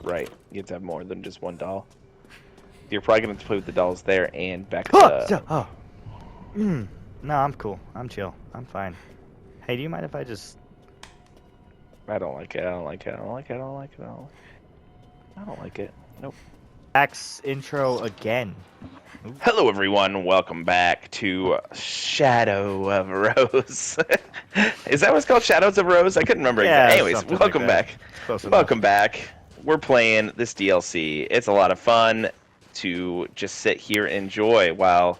Right. You have to have more than just one doll. You're probably going to have to play with the dolls there and back at the... Oh! No, I'm cool. I'm chill. I'm fine. Hey, do you mind if I just... I don't like it. I don't like it. I don't like it. I don't like it. I don't like it. Nope. Maxx intro again. Ooh. Hello, everyone. Welcome back to Shadow of Rose. Is that what's called? Shadows of Rose? I couldn't remember exactly. Anyways, welcome back. Welcome back. We're playing this DLC. It's a lot of fun to just sit here and enjoy while...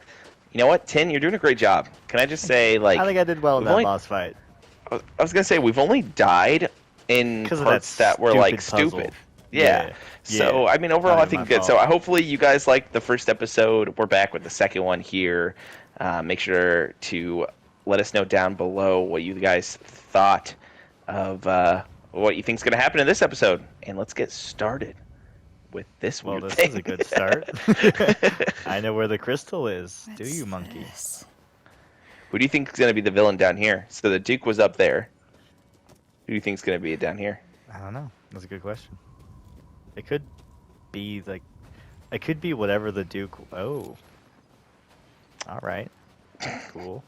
You know what, Tin? You're doing a great job. Can I just say, like... I think I did well in that boss fight. I was going to say, we've only died in parts that were, like, stupid. Yeah. So, I mean, overall, I think good. So, hopefully you guys liked the first episode. We're back with the second one here. Make sure to let us know down below what you guys thought of what you think's going to happen in this episode. And let's get started with this weird thing. Is a good start. I know where the crystal is. Do you, monkey? Who do you think is going to be the villain down here? So the Duke was up there. Who do you think is going to be down here? I don't know. That's a good question. It could be like, it could be whatever the Duke. Oh, all right, cool.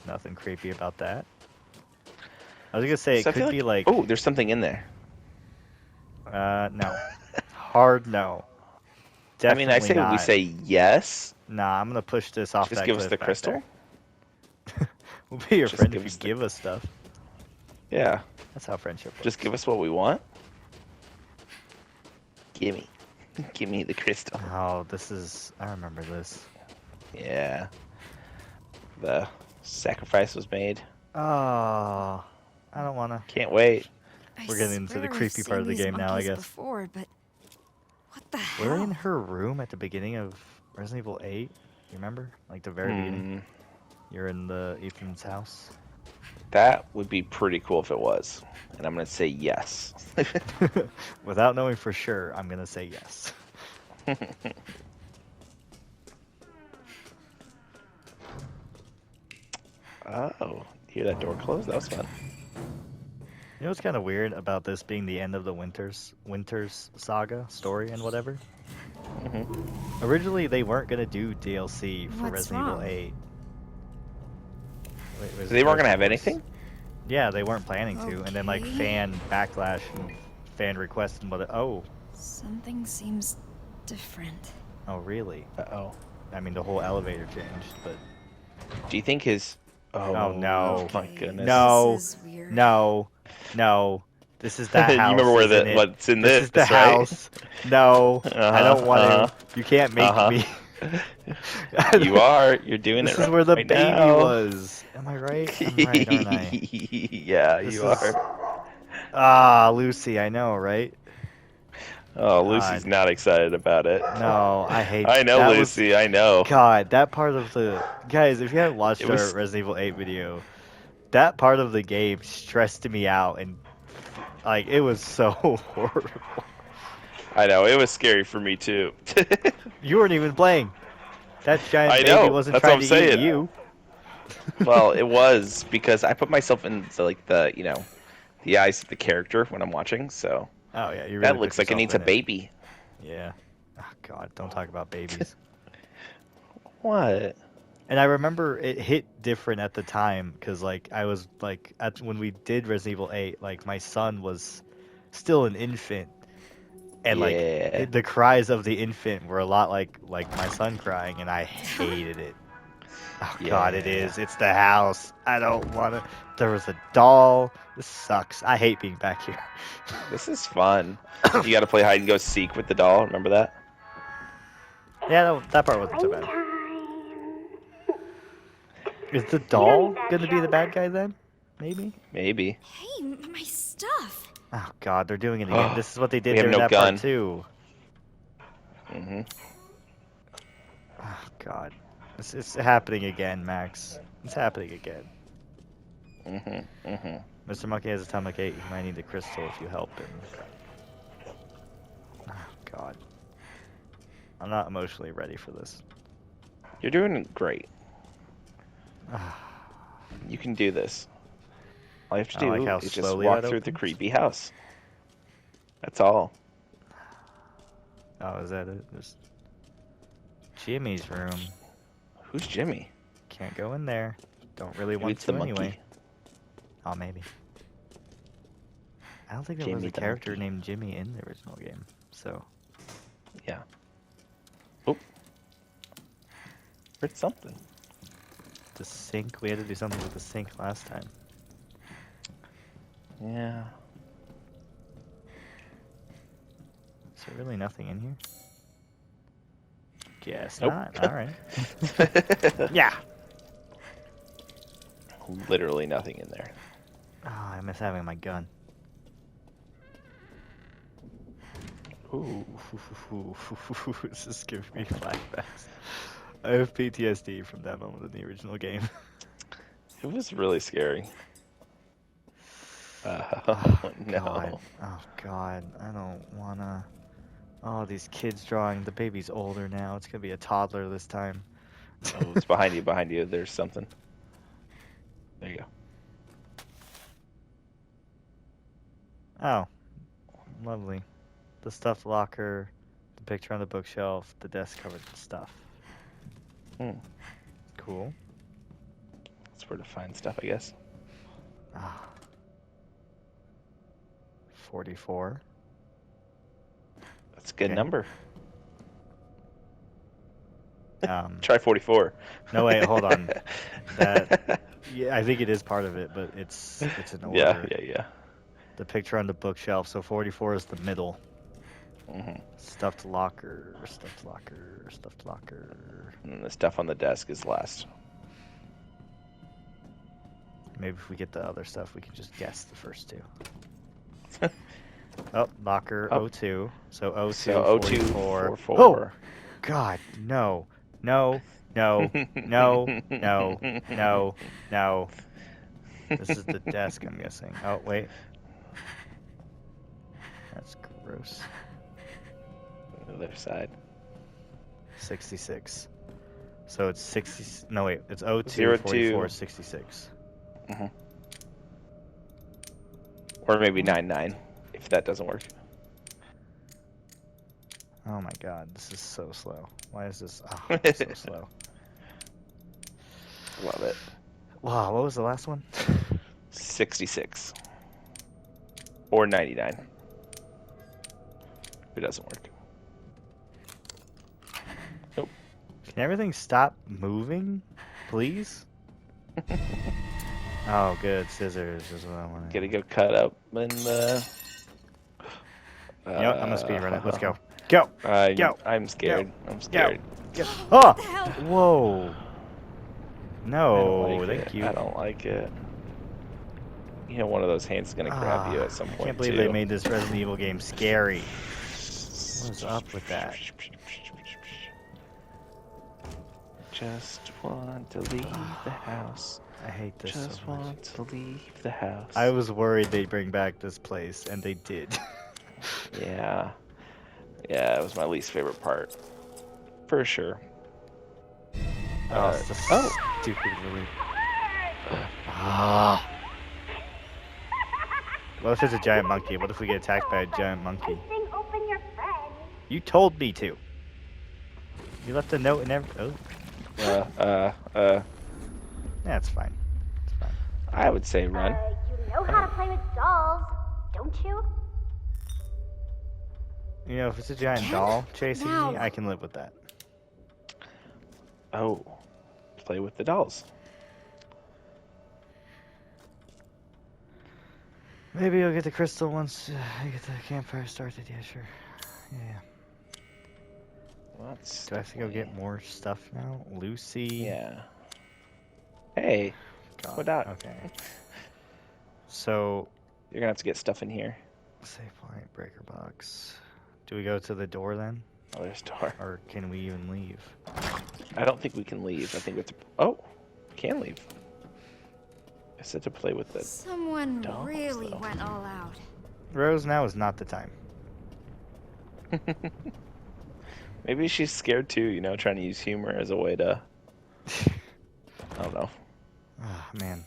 Nothing creepy about that. I was gonna say it could be like. Oh, there's something in there. No. Hard no. Definitely I mean, I say not. we say yes. Nah, I'm gonna push this off. Just give us the crystal. We'll be your friend if you give us stuff. Yeah. That's how friendship works. Just give us what we want. Gimme. Give me the crystal. Oh, this is... I remember this. Yeah. The sacrifice was made. Oh, I don't wanna. Can't wait. We're getting into the creepy part of the game now, I guess. Before, but what the hell? We're in her room at the beginning of Resident Evil 8. You remember? Like the very beginning. You're in the Ethan's house. That would be pretty cool if it was. And I'm going to say yes. Without knowing for sure, I'm going to say yes. Oh, hear that door close? That was fun. You know what's kind of weird about this being the end of the Winters saga story and whatever? Originally, they weren't going to do DLC for Resident Evil 8. So they weren't going to have anything? Yeah, they weren't planning to. And then, like, fan backlash and fan requests and what... Oh. Something seems different. Oh, really? Uh-oh. I mean, the whole elevator changed, but... Do you think his... Oh, no. My goodness. No. This is weird. No. No. This is the house. You remember where what's in this? This is the house. No. I don't want to. You can't make me. You are. You're doing it. This is where the baby was. Am I right? I'm right, aren't I? Yeah, you are. Ah, Lucy. I know, right? Oh, Lucy's not excited about it. No, I hate. I know, Lucy. I know. God, that part of the guys. If you haven't watched our Resident Evil 8 video, that part of the game stressed me out, and like it was so horrible. I know, it was scary for me too. You weren't even playing. That giant baby wasn't trying to eat you. Well, it was because I put myself in like the eyes of the character when I'm watching. So. Oh yeah, you really that looks like it needs a baby. Yeah. Oh God, don't talk about babies. What? And I remember it hit different at the time because like I was like when we did Resident Evil 8, like my son was still an infant, and like the cries of the infant were a lot like my son crying, and I hated it. Oh God, it is. It's the house. I don't want to. There was a doll. This sucks. I hate being back here. This is fun. You got to play hide and go seek with the doll. Remember that? Yeah, that part wasn't so bad. Is the doll gonna be the bad guy then? Maybe. Maybe. Hey, my stuff. Oh God, they're doing it again. This is what they did during that part too. Oh God, it's happening again, Max. It's happening again. Mr. Monkey has Atomic 8. He might need the crystal if you help him. Oh God, I'm not emotionally ready for this. You're doing great. You can do this. All you have to do is just walk through the creepy house. That's all. Oh, is that it? There's Jimmy's room. Who's Jimmy? Can't go in there. Don't really Maybe want it's to the anyway. monkey. Oh, maybe. I don't think there was a character named Jimmy in the original game, so... Yeah. Oh. Heard something. The sink? We had to do something with the sink last time. Yeah. Is there really nothing in here? Guess Nope. not. Alright. Yeah! Literally nothing in there. Oh, I miss having my gun. Ooh. This is giving me flashbacks. I have PTSD from that moment in the original game. It was really scary. Oh, no. God. Oh, God. I don't wanna... Oh, these kids drawing. The baby's older now. It's gonna be a toddler this time. Oh, it's behind you, behind you. There's something. There you go. Oh. Lovely. The stuffed locker, the picture on the bookshelf, the desk covered in stuff. Hmm. Cool. That's where to find stuff, I guess. Ah. 44. That's a good number. Um, Try 44. No, wait, hold on. That, yeah, I think it is part of it, but it's an order. Yeah. The picture on the bookshelf, so 44 is the middle. Mm-hmm. Stuffed locker, stuffed locker, stuffed locker. And the stuff on the desk is last. Maybe if we get the other stuff, we can just guess the first two. Oh, locker Oh. 02. So 02, So 02, 44. 44. Oh! God, no. No, no, no, no, no, no. This is the desk, I'm guessing. Oh, wait. That's gross. The other side. 66. So it's 60. No, wait. It's 02, 02. 44, 66. Mm-hmm. Or maybe 99, if that doesn't work. Oh my God, this is so slow. Why is this? Oh, it's so slow. Love it. Wow, what was the last one? 66. Or 99. If it doesn't work. Nope. Can everything stop moving, please? Oh, good. Scissors is what I want. Gotta go cut up in the... You know what? I'm gonna speedrun it. Let's go. Go! Go! I'm scared. Go. I'm scared. Go! Oh! What the hell? Whoa! I No, don't like thank it. you. I don't like it. You know, one of those hands is gonna grab you at some I point, can't believe too. they made this Resident Evil game scary. What is up with that? Just want to leave the house. I hate this Just so much. want to leave the house. I was worried they'd bring back this place, and they did. Yeah. Yeah, it was my least favorite part. For sure. Oh, it's the stupid really. Ah. What if it's a giant monkey? What if we get attacked by a giant monkey? You told me to. You left a note and everything. Oh. Yeah, it's fine. It's fine. I would say run. You know how to play with dolls, don't you? You know, if it's a giant doll chasing Now. me, I can live with that. Oh. Play with the dolls. Maybe I'll get the crystal once I get the campfire started. Yeah, sure. Yeah. Let's Do I have to go get more stuff now? Lucy? Yeah. Hey. God. What out? Okay. So, You're gonna have to get stuff in here. save point, breaker box. Do we go to the door then? Oh, there's a door. Or can we even leave? I don't think we can leave. I think we have to... Oh! We can leave. I said to play with the... Someone dolls, really though. went all out. Rose, now is not the time. Maybe she's scared too, you know, trying to use humor as a way to... I don't know. Ah, man.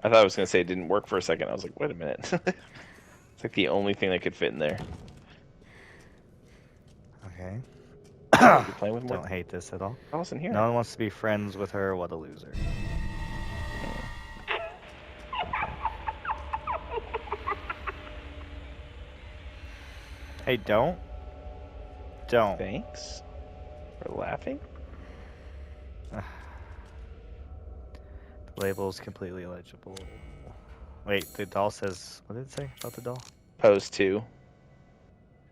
I thought I was gonna say it didn't work for a second. I was like, wait a minute. It's like the only thing that could fit in there. Okay. You playing with more? Don't hate this at all. I wasn't here. No one wants to be friends with her. What a loser. Hey, don't. Thanks for laughing. The label's completely illegible. Wait, the doll says... What did it say about the doll? Pose 2.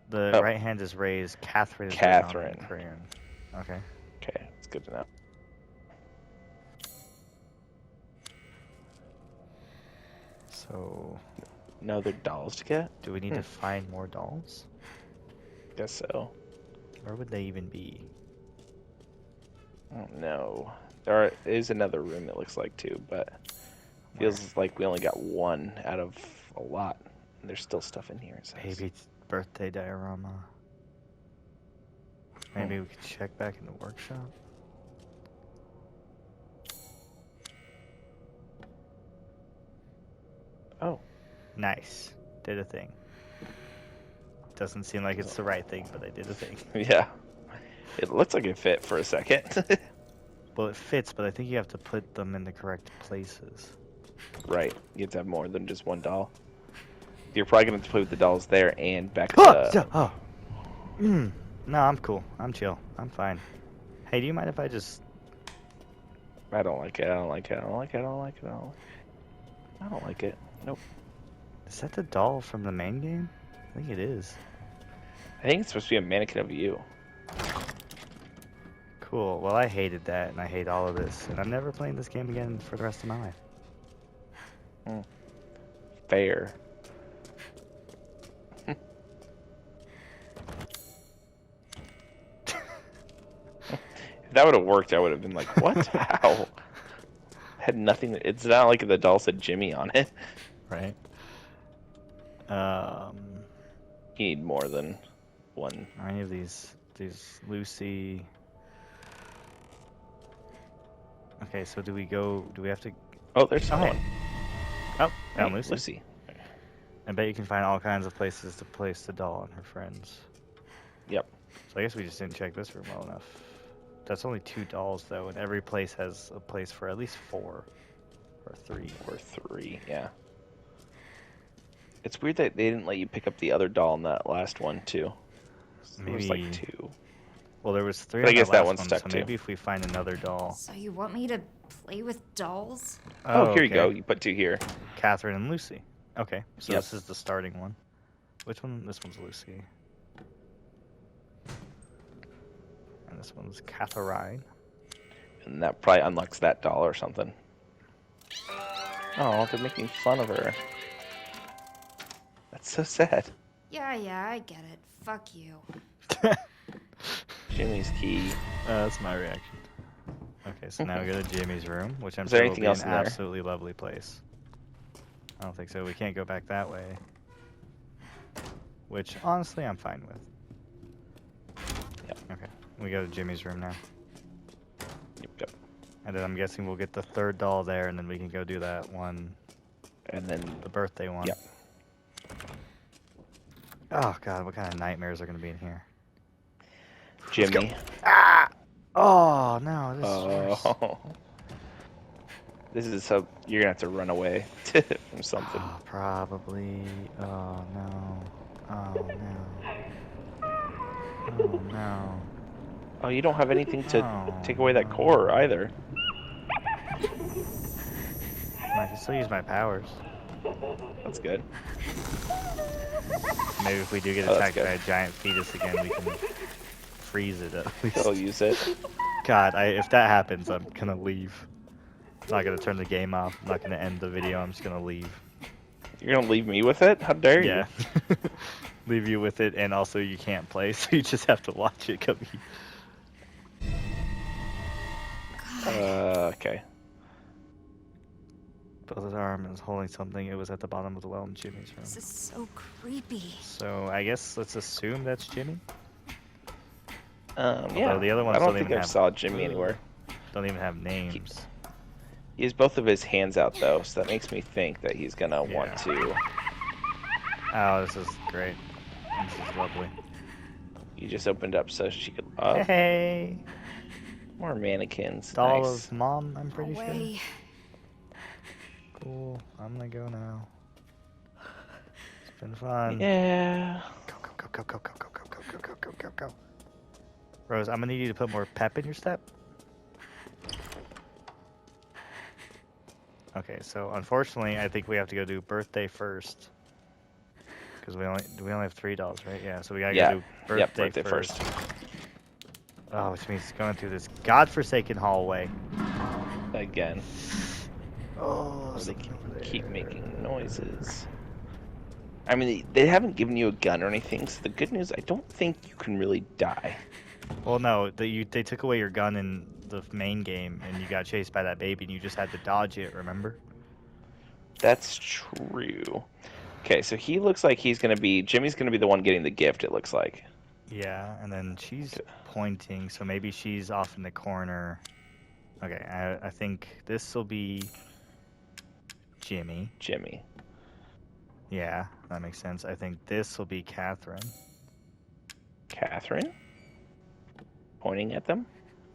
The right hand is raised. Catherine is Catherine. Crayon. Okay. Okay, it's good to know. So... No other dolls to get? Do we need to find more dolls? Guess so. Where would they even be? I don't know. There is another room, it looks like, too, but feels like we only got one out of a lot. And there's still stuff in here. Baby birthday diorama. Maybe we could check back in the workshop. Oh. Nice. Did a thing. Doesn't seem like it's the right thing, but they did a thing. Yeah. It looks like it fit for a second. Well, it fits, but I think you have to put them in the correct places. Right. You have to have more than just one doll. You're probably going to have to play with the dolls there and back to the... No, I'm cool. I'm chill. I'm fine. Hey, do you mind if I just... I don't like it. I don't like it. I don't like it. I don't like it. I don't like it. Nope. Is that the doll from the main game? I think it is. I think it's supposed to be a mannequin of you. Cool. Well, I hated that, and I hate all of this, and I'm never playing this game again for the rest of my life. Fair. If that would have worked, I would have been like, what? How? Had nothing. It's not like the doll said Jimmy on it. Right. You need more than one. Any of these Lucy. Okay, so do we have to... Oh, there's someone. Oh, found Hey, Lucy. I bet you can find all kinds of places to place the doll and her friends. Yep. So I guess we just didn't check this room well enough. That's only 2 dolls, though, and every place has a place for at least 4. Or 3. Or 3, yeah. It's weird that they didn't let you pick up the other doll in that last one, too. There was like 2. Well, there was 3 but on I guess that one, one's stuck, so too. maybe if we find another doll... So you want me to play with dolls? Oh, here you go. You put 2 here. Catherine and Lucy. Okay, so Yep. this is the starting one. Which one? This one's Lucy. And this one's Catherine. And that probably unlocks that doll or something. Oh, they're making fun of her. That's so sad. Yeah, I get it. Fuck you. Jimmy's key. That's my reaction. Okay, so now we go to Jimmy's room, which I'm Is there sure will anything be else an in there? absolutely lovely place. I don't think so. We can't go back that way. Which, honestly, I'm fine with. Yep. Okay, we go to Jimmy's room now. Yep. And then I'm guessing we'll get the 3rd doll there, and then we can go do that one. And then The birthday one. Yep. Oh, God, what kind of nightmares are going to be in here? Jimmy. Ah! Oh, no, this is worse. Oh. This is so you're gonna have to run away from something. Oh, probably. Oh, no. Oh, no. Oh, no. Oh, you don't have anything to take away that core either. I can still use my powers. That's good. Maybe if we do get Oh, that's attacked by good. a giant fetus again, we can freeze it at least. I'll use it. God, if that happens, I'm gonna leave. I'm not gonna turn the game off. I'm not gonna end the video. I'm just gonna leave. You're gonna leave me with it? How dare you? Yeah. Leave you with it, and also you can't play, so you just have to watch it come. Okay. Both his arm is holding something. It was at the bottom of the well in Jimmy's room. This is so creepy. So I guess let's assume that's Jimmy. Yeah. The other ones I don't don't think even I have- saw Jimmy anywhere. Don't even have names. He has both of his hands out, though, so that makes me think that he's gonna want to... Oh, this is great. This is lovely. You just opened up so she could... Hey! More mannequins. Doll Nice. of Mom, I'm pretty sure. Away. Cool. I'm gonna go now. It's been fun. Yeah. Go, go, go, go, go, go, go, go, go, go, go, go, go. Rose, I'm gonna need you to put more pep in your step. Okay, so unfortunately, I think we have to go do birthday first. Because we only have 3 dolls, right? Yeah, so we gotta go do birthday first. Oh, which means going through this godforsaken hallway. Again. Oh, they keep making noises. I mean, they haven't given you a gun or anything, so the good news, I don't think you can really die. Well, no, they took away your gun in the main game, and you got chased by that baby, and you just had to dodge it, remember? That's true. Okay, so he looks like he's going to be... Jimmy's going to be the one getting the gift, it looks like. Yeah, and then she's pointing, so maybe she's off in the corner. Okay, I think this will be Jimmy. Jimmy. Yeah, that makes sense. I think this will be Catherine. Catherine? Pointing at them?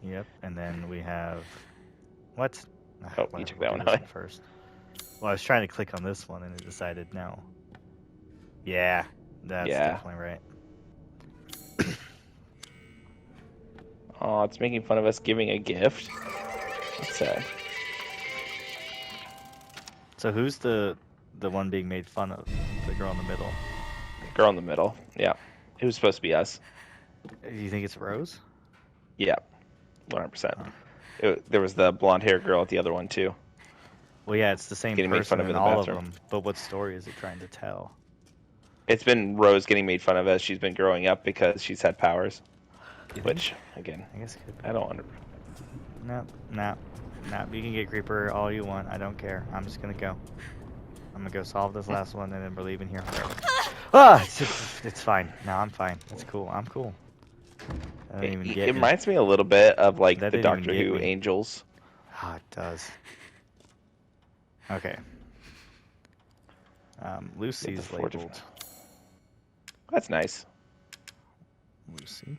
Yep, and then we have... What? Oh, you took that one away. First. Well, I was trying to click on this one, and it decided no. Yeah, that's definitely right. Oh, it's making fun of us giving a gift. That's sad. So who's the one being made fun of? The girl in the middle? The girl in the middle, yeah. It was supposed to be us. Do you think it's Rose? Yeah, 100%. There was the blonde-haired girl at the other one, too. Well, yeah, it's the same getting made fun person of in the all of bathroom. them, but what story is it trying to tell? It's been Rose getting made fun of as she's been growing up because she's had powers. Which, again, I guess it could be. I don't No. You can get Creeper all you want. I don't care. I'm just gonna go. I'm gonna go solve this last one, and then we're leaving here forever. Ah! It's fine. No, I'm fine. It's cool. I'm cool. It reminds me a little bit of, like, That the didn't even Doctor get Who me. Angels. Ah, it does. Okay. Lucy's labeled. That's nice. Lucy.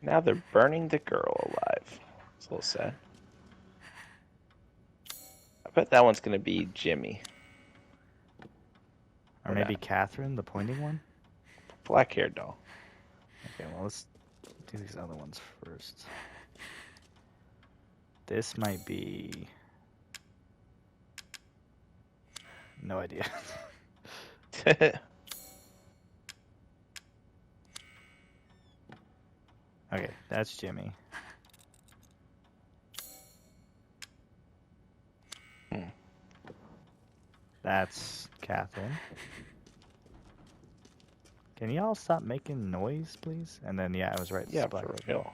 Now they're burning the girl alive. It's a little sad. I bet that one's gonna be Jimmy. Or maybe Catherine, the pointing one? Black-haired doll. Okay, well, let's do these other ones first. This might be... No idea. Okay, that's Jimmy. That's Catherine. Can y'all stop making noise, please? And then, yeah, I was right. Yeah, for real.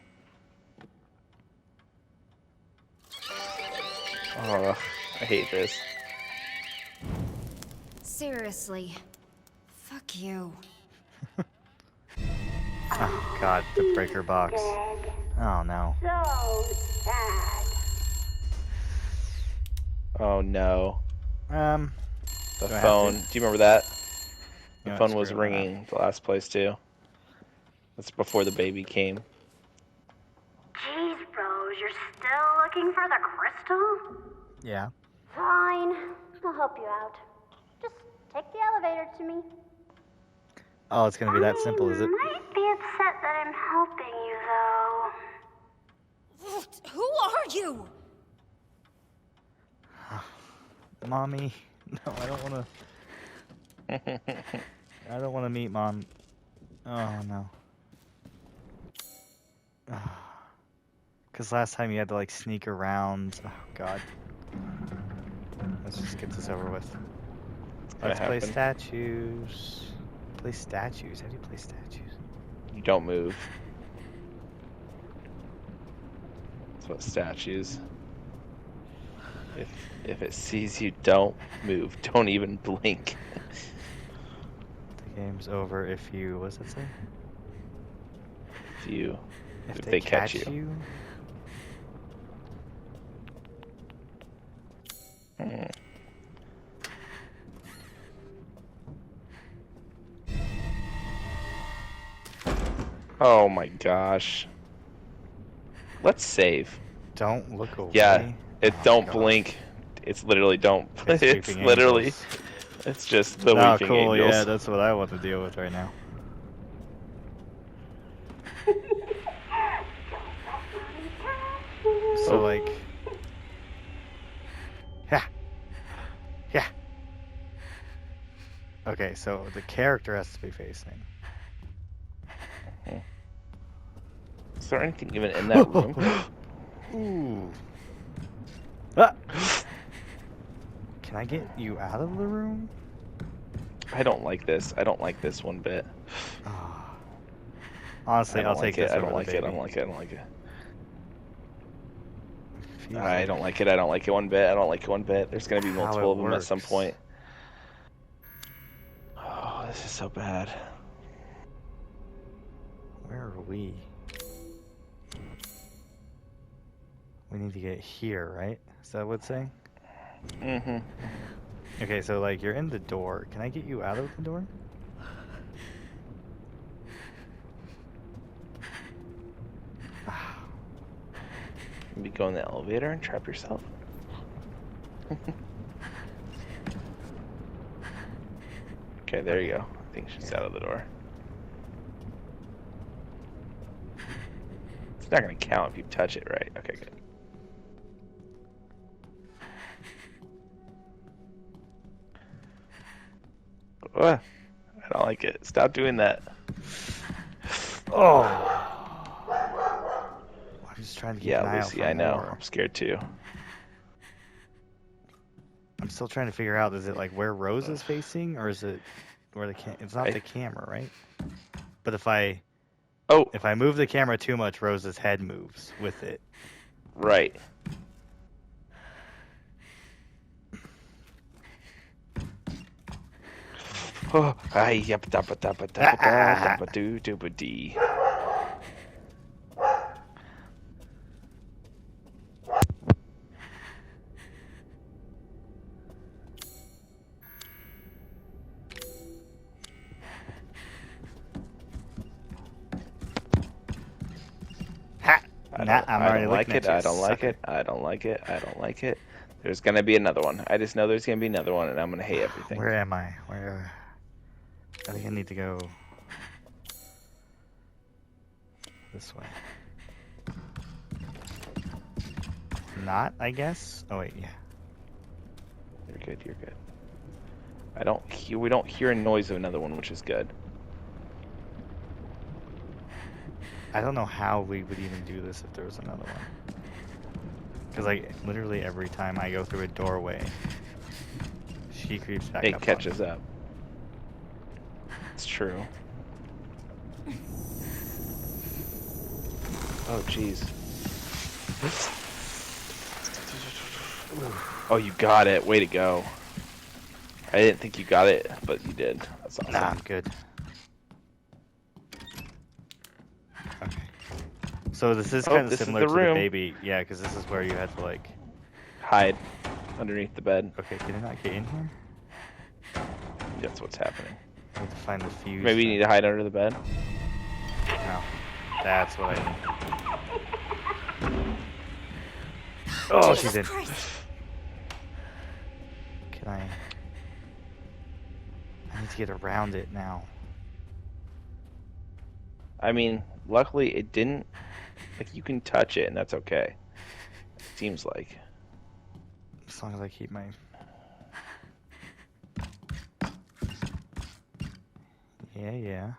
Oh, I hate this. Seriously. Fuck you. Oh, God, the breaker box. Oh, no. So sad. Oh, no. The do I phone. have to- Do you remember that? The Yeah, phone was screw it up. ringing the last place, too. That's before the baby came. Jeez, Rose, you're still looking for the crystal? Yeah. Fine. I'll help you out. Just take the elevator to me. Oh, it's gonna be that simple, is it? I might be upset that I'm helping you, though. Who are you? Mommy. No, I don't wanna... I don't wanna meet Mom. Oh, no. Because last time you had to, like, sneak around. Oh, God. Let's just get this over with. Let's play statues. Play statues? How do you play statues? You don't move. That's what statues. If it sees you, don't move. Don't even blink. The game's over if you... What does it say? If they catch you. Oh my gosh. Let's save. Don't look away. Yeah, don't blink. It's literally don't. It's literally. Angels. It's just the oh, weeping cool. angels. Yeah, that's what I want to deal with right now. So like, yeah. Okay, so the character has to be facing. Is there anything even in that room? Ooh. Ah! Can I get you out of the room? I don't like this. I don't like this one bit. Honestly, I'll take this. I don't like it. I don't like it. I don't like it. I don't like it. I don't like it one bit. I don't like it one bit. There's gonna be multiple of them at some point. Oh, this is so bad. Where are we? We need to get here, right? Is that what it's saying? Mm-hmm. Okay, so like you're in the door. Can I get you out of the door? Maybe go in the elevator and trap yourself. Okay, there you go. I think she's out of the door. It's not gonna count if you touch it, right? Okay, good. I don't like it. Stop doing that. Oh. I'm just trying to keep an eye out Lucy, for I know. more. I'm scared too. I'm still trying to figure out, is it like where Rose is facing, or is it where the it's not the camera, right? But if I move the camera too much, Rose's head moves with it. Right. Oh, ay, yep, dabba dabba dabba dabba doo dooba dee. I don't like it. I don't like it. I don't like it. I don't like it. There's gonna be another one. I just know there's gonna be another one, and I'm gonna hate everything. Where am I? I think I need to go this way. Not, I guess. Oh wait, yeah. You're good. You're good. We don't hear a noise of another one, which is good. I don't know how we would even do this if there was another one. Because like literally every time I go through a doorway, she creeps back up. It catches up. It's true. Oh jeez. Oh, you got it. Way to go. I didn't think you got it, but you did. That's awesome. Nah, I'm good. Okay. So this is kind of similar to the baby. Yeah, because this is where you had to like hide underneath the bed. Okay, can I not get in here? That's what's happening. I need to find the fuse. Maybe you need to hide under the bed. No, that's what I need. Oh, she's in. Can I need to get around it now. I mean, luckily it didn't. Like, you can touch it and that's okay. It seems like. As long as I keep my... Yeah.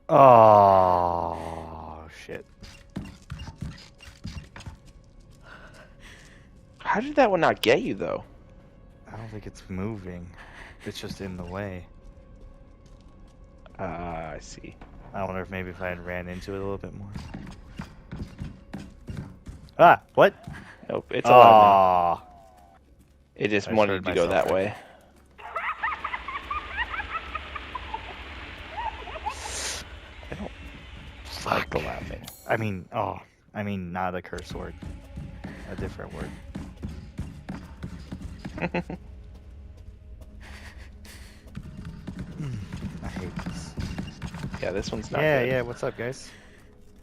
Oh, shit. How did that one not get you, though? I don't think it's moving. It's just in the way. I see. I wonder if maybe if I had ran into it a little bit more. Ah, what? Nope, it's alive now. It just wanted to go that way. I don't like the laughing. I mean, oh, I mean, not a curse word. A different word. I hate this. Yeah, this one's not good. good. Yeah, what's up, guys?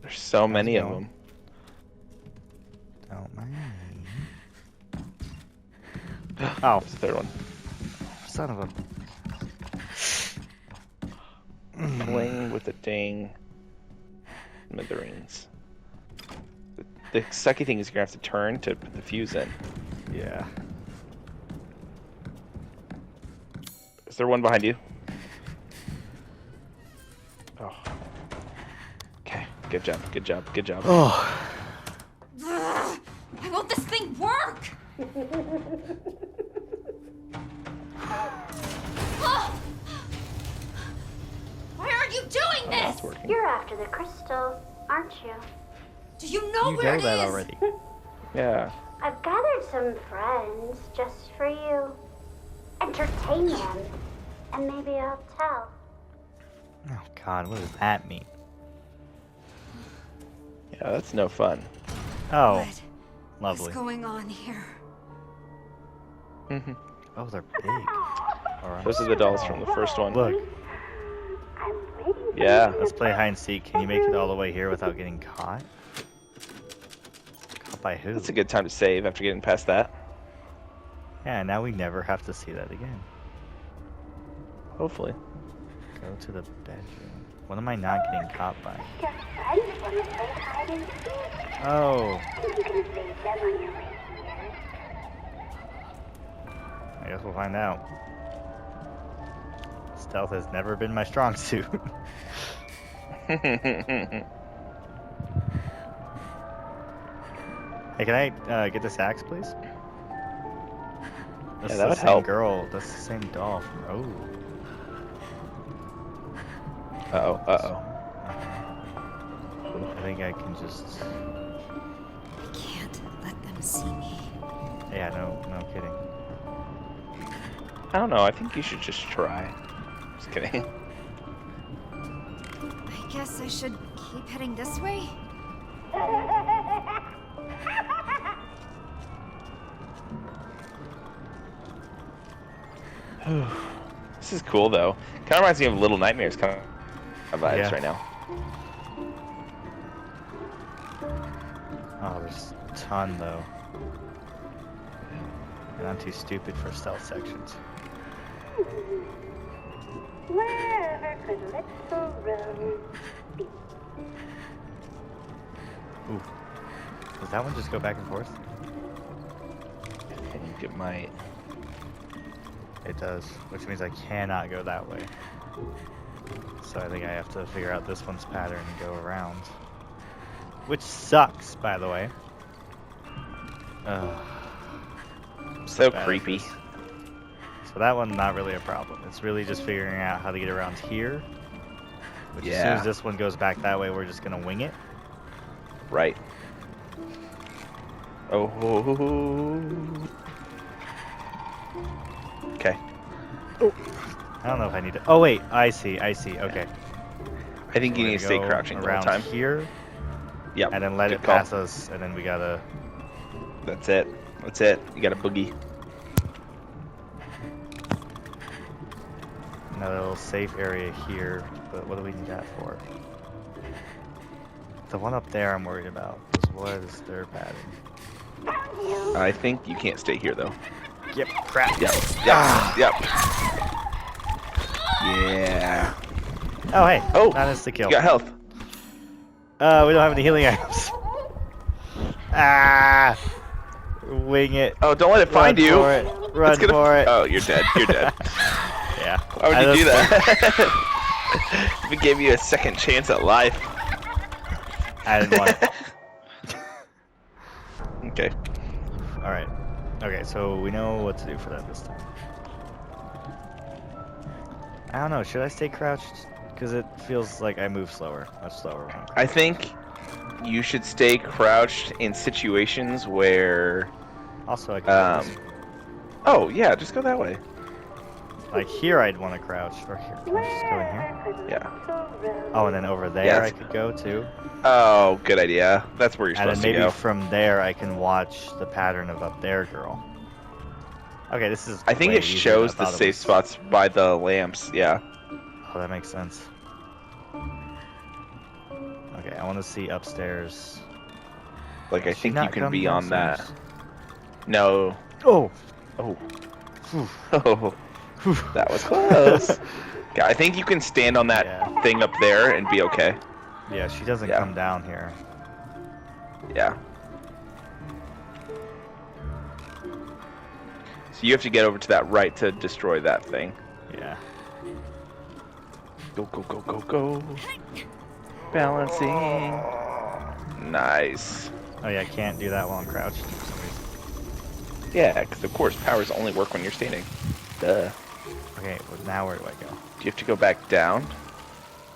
There's so many of them. Don't mind me. Oh, the third one. Son of a... Playing with the dang smithereens. The sucky thing is you're gonna have to turn to put the fuse in. Yeah. Is there one behind you? Oh. Okay. Good job. Good job. Good job. Oh. I want this thing work. Why are you doing this? You're after the crystal, aren't you? Do you know You where know it that is? already. Yeah. I've gathered some friends just for you. Entertain them, and maybe I'll tell. Oh God, what does that mean? Yeah, that's no fun. Oh, What? lovely. What's going on here? Oh, they're big. All right. Those are the dolls from the first one. Look, I'm waiting for Yeah. let's play hide and seek. Can you make it all the way here without getting caught? Caught by who? That's a good time to save after getting past that. Yeah, now we never have to see that again. Hopefully. Go to the bedroom. What am I not getting caught by? your friends want to play hide and seek. Oh, You can save them on your way here. I guess we'll find out. Stealth has never been my strong suit. Hey, can I get this axe, please? That's that the would same help. girl. That's the same doll from... Oh. Uh-oh. Uh-oh. I think I can just... I can't let them see me. Yeah, no kidding. I don't know. I think you should just try. Just kidding. I guess I should keep heading this way? This is cool, though. Kind of reminds me of Little Nightmares kind of vibes Yeah. right now. Oh, there's a ton, though. And I'm too stupid for stealth sections. Wherever could little Rose be? Ooh. Does that one just go back and forth? I think it might. It does, which means I cannot go that way. So I think I have to figure out this one's pattern and go around. Which sucks, by the way. So bad at creepy. this. So that one, not really a problem. It's really just figuring out how to get around here. Which as soon Yeah. as this one goes back that way, we're just gonna wing it. Right. Oh. Okay. I don't know if I need to. Oh wait, I see. Okay. I think you We're need to gonna stay go crouching the whole around time. here, Yep. and then let Good it call. pass us, and then we gotta. That's it. That's it. You got a boogie. Another little safe area here, but what do we need that for? The one up there I'm worried about. What is their pattern? I think you can't stay here, though. Yep, crap. Yep. Yeah. Oh, hey. Oh, That is the kill. You got health. We don't have any healing items. Ah! Wing it. Oh, don't let it find you. For it. Run It's gonna... for it. Oh, you're dead. You're dead. Yeah. Why would you do that? We gave you a second chance at life. I didn't want it. Okay. Alright. Okay, so we know what to do for that this time. I don't know, should I stay crouched? Because it feels like I move slower. Much slower when I'm crouched. I think you should stay crouched in situations where... Also, I can go this way. Oh, yeah, just go that way. Like here I'd want to crouch. Or here. Can I just go in here? Yeah. Oh, and then over there I could go too? Oh, good idea. That's where you're supposed to go. And then maybe from there I can watch the pattern of up there, girl. Okay, this is I think it shows the safe spots by the lamps, yeah. Oh, that makes sense. Okay, I want to see upstairs. Like, I think you can be on that. No. Oh! Oh. Oh. That was close. Yeah, I think you can stand on that thing up there and be okay. Yeah, she doesn't come down here. Yeah. So you have to get over to that right to destroy that thing. Yeah. Go, go, go, go, go. Balancing. Nice. Oh yeah, I can't do that while I'm crouched for some reason. Yeah, because of course powers only work when you're standing. Duh. Okay, well, now where do I go? Do you have to go back down?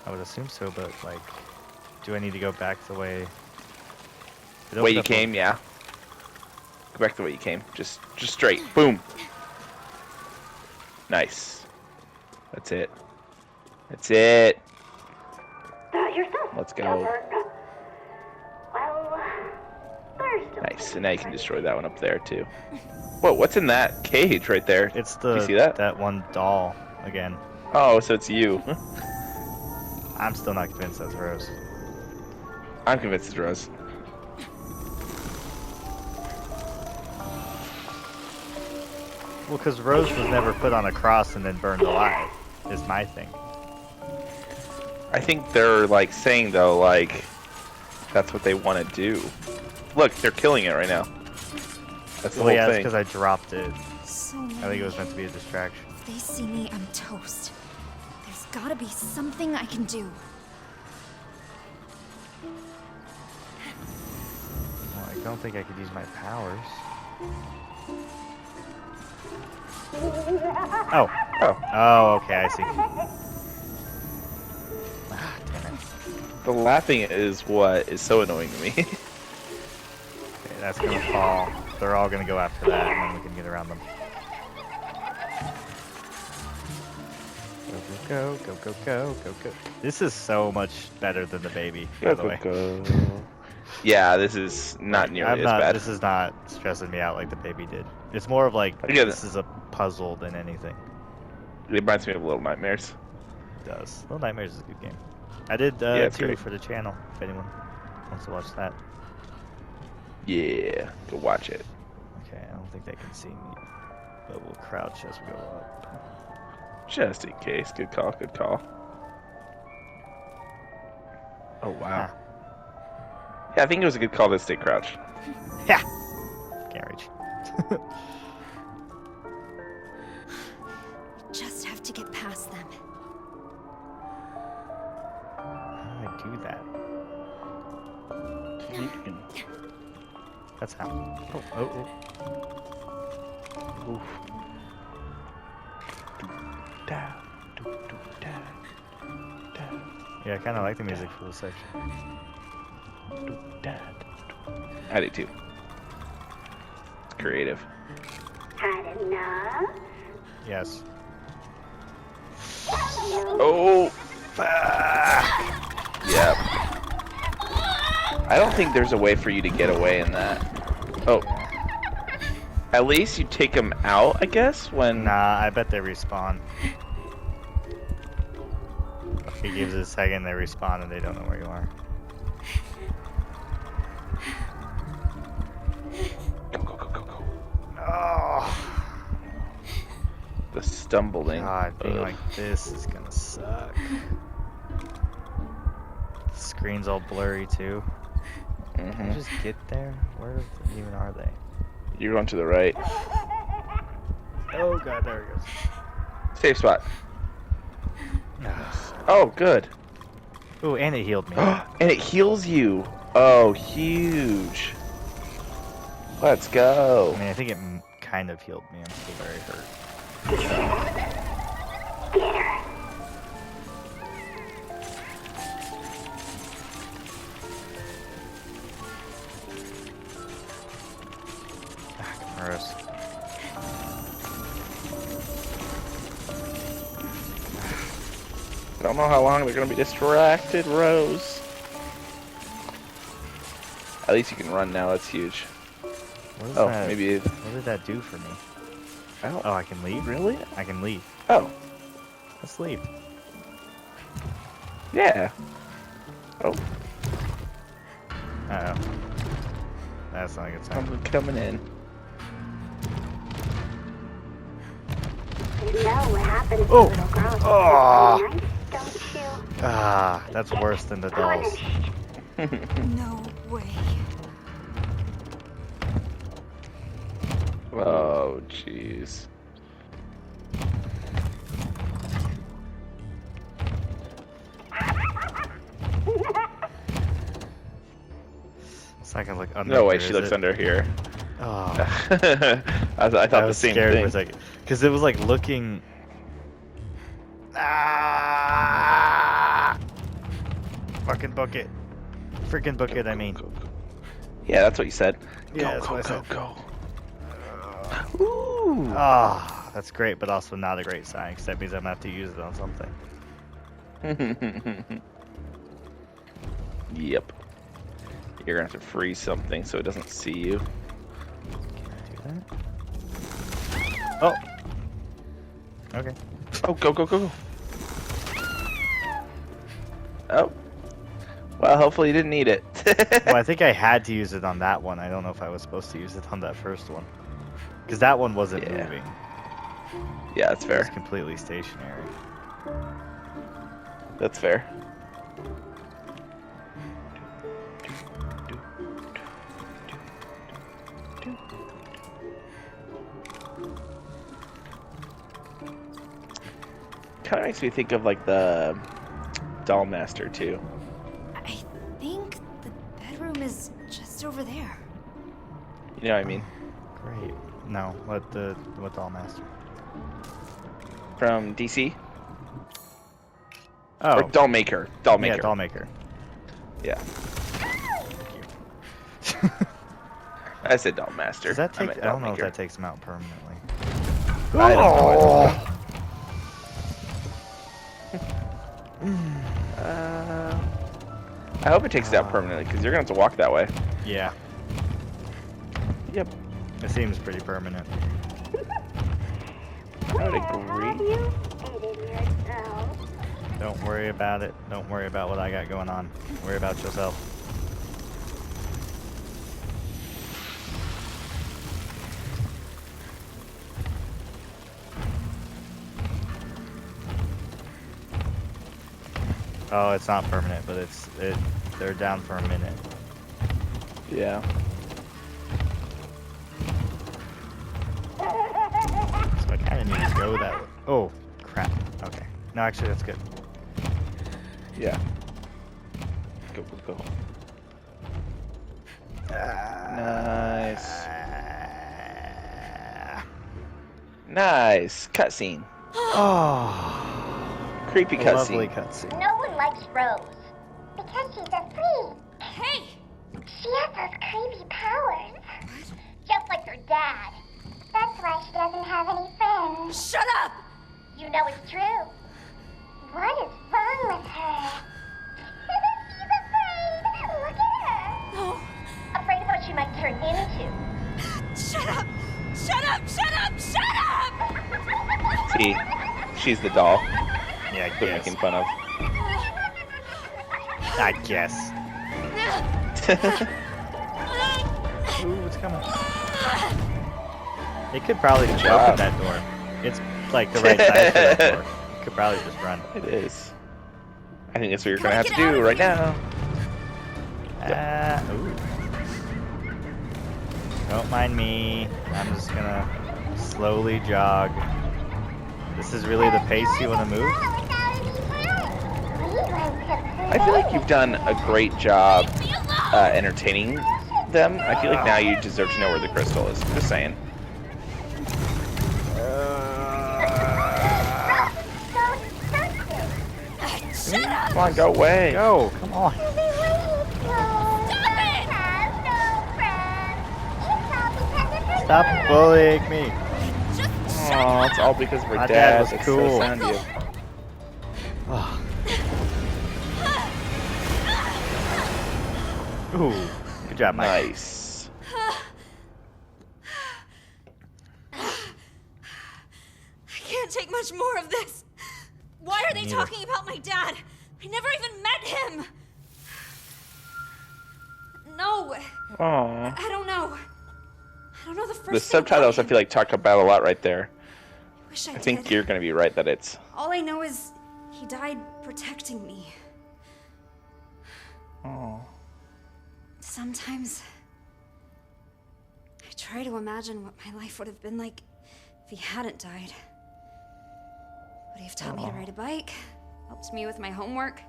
I would assume so, but like, do I need to go back the way? The way you came, yeah. Go back the way you came. Just straight. Boom. Nice. That's it. That's it. Let's go. Nice. And now you can destroy that one up there too. Whoa, what's in that cage right there? It's the you see that? That one doll again. Oh, so it's you. I'm still not convinced that's Rose. I'm convinced it's Rose. Well, because Rose was never put on a cross and then burned alive, is my thing. I think they're like saying though, like that's what they want to do. Look, they're killing it right now. That's the whole yeah, thing. it's because I dropped it. So I think it was meant to be a distraction. If they see me, I'm toast. There's gotta be something I can do. Well, I don't think I could use my powers. Oh. Oh. Oh, okay, I see. Ah, damn it. The laughing is what is so annoying to me. Okay, that's gonna fall. They're all gonna go after that, and then we can get around them. Go, go, go, go, go, go. This is so much better than the baby, by the way. Yeah, this is not nearly as bad. This is not stressing me out like the baby did. It's more of like, this is a puzzle than anything. It reminds me of Little Nightmares. It does. Little Nightmares is a good game. I did 2 for the channel, if anyone wants to watch that. Yeah, go watch it. Okay, I don't think they can see me, but we'll crouch as we go up. Just in case. Good call, good call. Oh, wow. Yeah, I think it was a good call to stay crouched. Yeah! Can't reach. Just have to get past them. How do I do that? That's how. Oh, oh, oh. Oof. Yeah, I kind of like the music for this section. I do too. It's creative. Had enough? Yes. Oh! Yep. I don't think there's a way for you to get away in that. Oh. At least you take them out, I guess, when... Nah, I bet they respawn. He gives it a second, they respawn, and they don't know where you are. Go, go, go, go, go. Oh! The stumbling. God, being like this is gonna suck. The screen's all blurry, too. Can I just get there? Where even are they? You're going to the right. Oh god, there it goes. Safe spot. Oh, good. Ooh, and it healed me. And it heals you. Oh, huge. Let's go. I mean, I think it kind of healed me. I'm still very hurt. don't know how long they're gonna be distracted, Rose. At least you can run now. That's huge. What is Oh, that? maybe. What did that do for me? Oh, I can leave? really? I can leave. Oh, Let's leave. yeah. Oh, Uh-oh. That's not a good sign. I'm coming in. You know what happens Oh. to little girls Oh. at night, don't you? Ah, that's worse than the dolls. No way. Oh, jeez. It's not gonna look under. No way, here, she is looks it? under here. Oh, I thought the was same scared thing. for a second. Because it was like looking. Ah! Fucking book it. Freaking book it, I mean. Go. Yeah, that's what you said. Yeah, that's what I said. Go. Ooh. Ah, that's great, but also not a great sign, because that means I'm gonna have to use it on something. Yep. You're gonna have to freeze something so it doesn't see you. Can I do that? Oh. Okay. Oh, go. Oh. Well, hopefully you didn't need it. Well, I think I had to use it on that one. I don't know if I was supposed to use it on that first one. Because that one wasn't moving. Yeah, that's It was fair. completely stationary. That's fair. Kind of makes me think of like the Doll Master too. I think the bedroom is just over there. You know what I mean? Great. No, what Doll Master? From DC? Oh. Or Doll Maker. Doll Maker. Yeah, Doll Maker. Yeah. I said Doll Master. Does that take? meant I don't Doll know if Maker. that takes him out permanently. I don't know. I hope it takes it out permanently because you're gonna have to walk that way. Yeah, Yep. it seems pretty permanent. I would agree. Have you hated yourself? Don't worry about it. Don't worry about what I got going on. Worry about yourself. Oh, it's not permanent, but they're down for a minute. Yeah. So I kind of need to go that way. Oh, crap. Okay. No, actually, that's good. Yeah. Go. Nice. Nice. Cutscene. Oh, Creepy lovely cutscene. cutscene. No one likes Rose because she's a freak. Hey! She has those creepy powers, just like her dad. That's why she doesn't have any friends. Shut up! You know it's true. What is wrong with her? She's afraid. Look at her. No! Afraid of what she might turn into. Shut up! Shut up! Shut up! Shut up! See, she's the doll Yeah, I they're guess. making fun of. I guess. Ooh, what's coming? It could probably just job. open that door. It's like the right size for that door. It could probably just run. It is. I think that's what you're gonna Gotta have to get out do of right here. now. Ooh. Don't mind me. I'm just gonna slowly jog. This is really the pace you want to move? I feel like you've done a great job entertaining them. I feel like now you deserve to know where the crystal is. Just saying. Shut up! Come on, go away. Go! Come on! Stop bullying me! Just Oh, it's all because of her My dad. dad was That's cool. So sad of you. Oh, Ooh, good job, Mike. Nice. I can't take much more of this. Why are they talking about my dad? I never even met him. No. Aww. I don't know. I don't know the first The thing subtitles, I about feel like, talk about a lot right there. I wish I think did. you're going to be right that it's... All I know is he died protecting me. Oh. Sometimes I try to imagine what my life would have been like if he hadn't died. Would he have taught me to ride a bike? Helped me with my homework?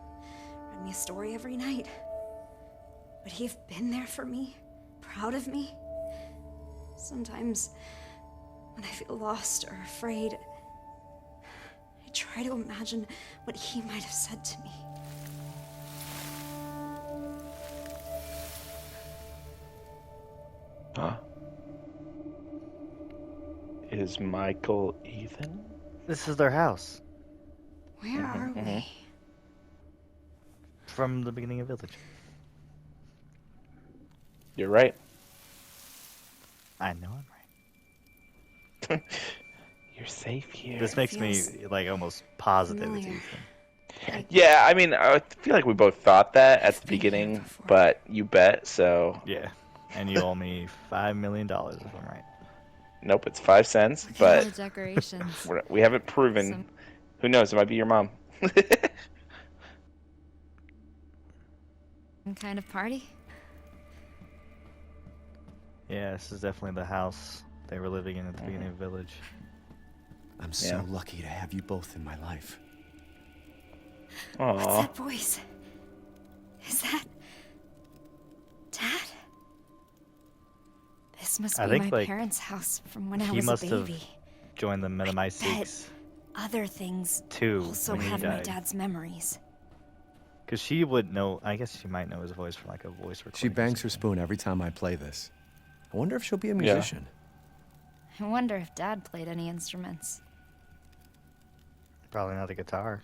Read me a story every night? Would he have been there for me? Proud of me? Sometimes, when I feel lost or afraid, I try to imagine what he might have said to me. Huh? Is Michael Ethan? This is their house. Where are we? From the beginning of Village. You're right. I know I'm right. You're safe here. This makes me like almost positive it's familiar. Ethan. Yeah, I mean, I feel like we both thought that at the beginning, but you bet, so... Yeah. And you owe me $5 million if I'm right. Nope, it's 5 cents, Look at all but the decorations. we haven't proven. Who knows, it might be your mom. Some kind of party? Yeah, this is definitely the house they were living in at the beginning of Village. I'm so lucky to have you both in my life. What's Aww. that voice? Is that Dad? This must I be think, my like, parents' house from when I he was must a have baby. joined the Metamycetes Other things too also when he have my died. dad's memories. Because she would know, I guess she might know his voice from like a voice recording. She or bangs her something. spoon every time I play this. I wonder if she'll be a musician. I wonder if Dad played any instruments. Probably not a guitar.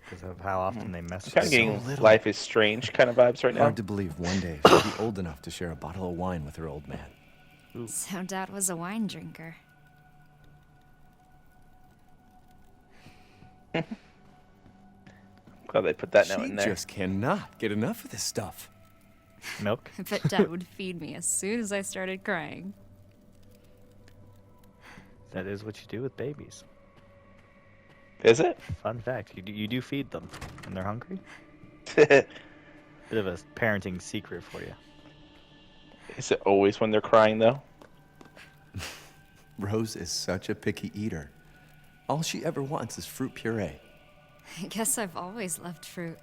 Because of how often they mess Kind of with getting little. Life is Strange kind of vibes right now. Hard to believe one day she'll be old enough to share a bottle of wine with her old man. So Dad was a wine drinker. Glad they put that note She in there. just cannot get enough of this stuff. milk. I bet Dad would feed me as soon as I started crying. That is what you do with babies. Is it? Fun fact, you do feed them when they're hungry. Is Bit of a parenting secret for you. it always when they're crying, though? Rose is such a picky eater. All she ever wants is fruit puree. I guess I've always loved fruit.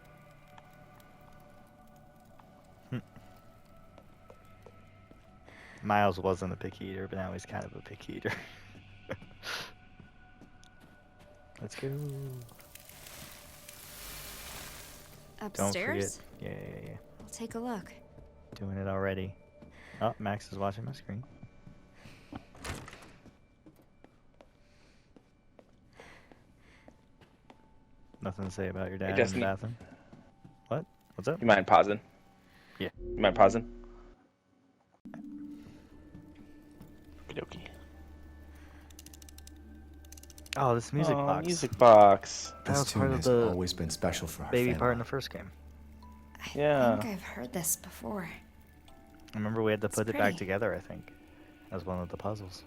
Miles wasn't a picky eater, but now he's kind of a picky eater. Let's go. Upstairs? Don't forget. Yeah. I'll take a look. Doing it already. Oh, Max is watching my screen. Nothing to say about your dad in doesn't- the bathroom? What? What's up? You mind pausing? Yeah. You mind pausing? Okey-dokey. Oh, this music Aw, box. music box. That This was tune part of has the always been special for our baby family. part in the first game. I Yeah. think I've heard this before. I remember we had to It's put it back pretty. together, I think, as one of the puzzles.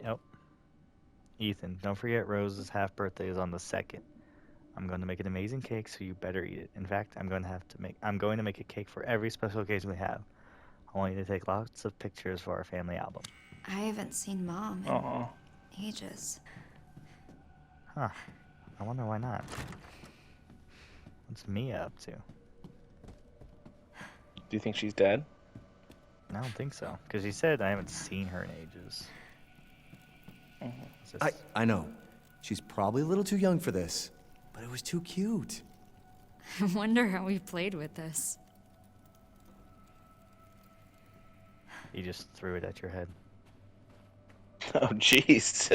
Yep. Ethan, don't forget Rose's half birthday is on the 2nd. I'm going to make an amazing cake, so you better eat it. In fact, I'm going to make a cake for every special occasion we have. I want you to take lots of pictures for our family album. I haven't seen Mom in Aw. ages. Huh. I wonder why not. What's Mia up to? Do you think she's dead? I don't think so. Because she said I haven't seen her in ages. It's just- I know. She's probably a little too young for this, but it was too cute. I wonder how we played with this. You just threw it at your head. Oh, jeez.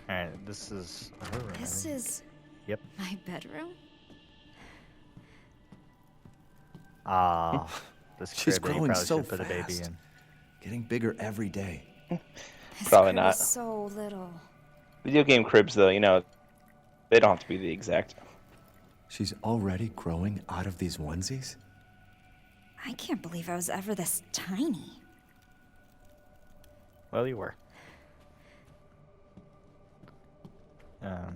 Alright, this is her room. This is Yep. my bedroom? Ah, this She's crib that you growing probably so should put a baby fast. in. Getting bigger every day. This Probably crib not. is so little. Video game cribs, though, you know, they don't have to be the exact. She's already growing out of these onesies? I can't believe I was ever this tiny. Well, you were.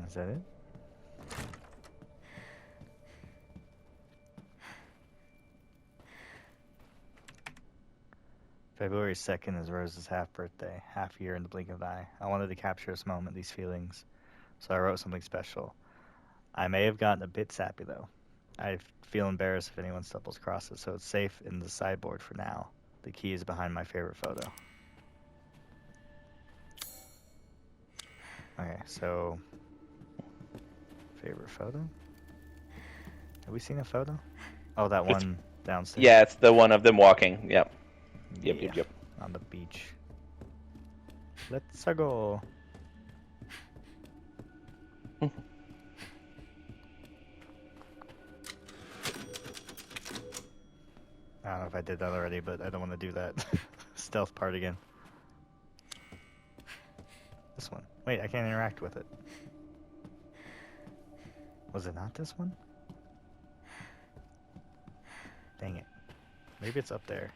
Is that it? February 2nd is Rose's half birthday, half year in the blink of an eye. I wanted to capture this moment, these feelings, so I wrote something special. I may have gotten a bit sappy though. I feel embarrassed if anyone stumbles across it, so it's safe in the sideboard for now. The key is behind my favorite photo. Okay, so favorite photo? Have we seen a photo? Oh, that one downstairs. Yeah, it's the one of them walking. Yep. Yep. On the beach. Let's go. I don't know if I did that already, but I don't want to do that stealth part again. This one. Wait, I can't interact with it. Was it not this one? Dang it. Maybe it's up there.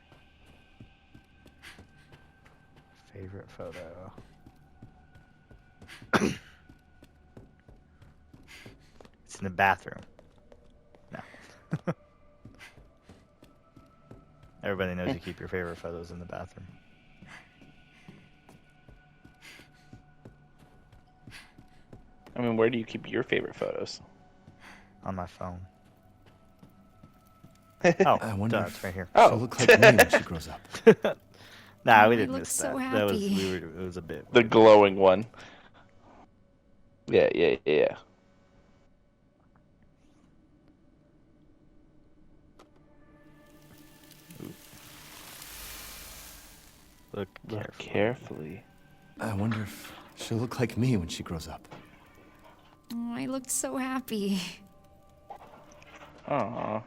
Favorite photo. It's in the bathroom. No. Everybody knows you keep your favorite photos in the bathroom. I mean, where do you keep your favorite photos? On my phone. Oh, I wonder duh, if it's right here. she'll look like me when she grows up. Nah, we Oh, he didn't looks miss so that. That was happy. it was a bit. The glowing one. Yeah. Look Look carefully. carefully. I wonder if she'll look like me when she grows up. Oh, I looked so happy. Aw.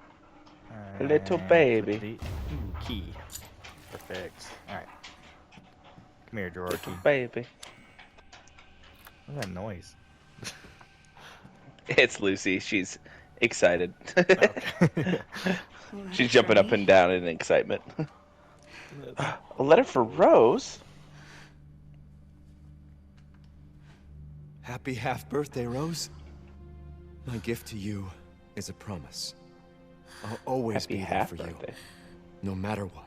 Little baby. Ooh, key. Perfect. Alright. Come here, drawer key. Little baby. What's that noise? It's Lucy. She's excited. Okay. She's jumping up and down in excitement. A letter for Rose? Happy half birthday, Rose. My gift to you is a promise. I'll always Happy be there half for birthday. you, no matter what.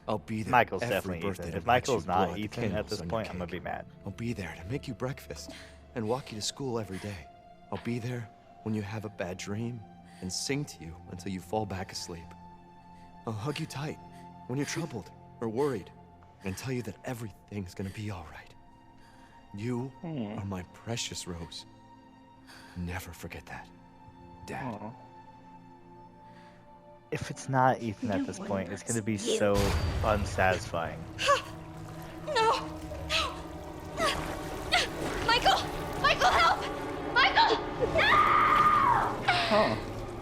I'll be there. Michael's every definitely birthday Ethan. to If watch Michael's you not blow out the Ethan at candles this on your point, I'm gonna cake. be mad. I'll be there to make you breakfast and walk you to school every day. I'll be there when you have a bad dream and sing to you until you fall back asleep. I'll hug you tight when you're troubled or worried and tell you that everything's gonna be all right. You are my precious Rose. Never forget that, Dad. Aw. If it's not Ethan at this point, it's gonna be so unsatisfying. No! Michael! Michael, help! Michael! Oh,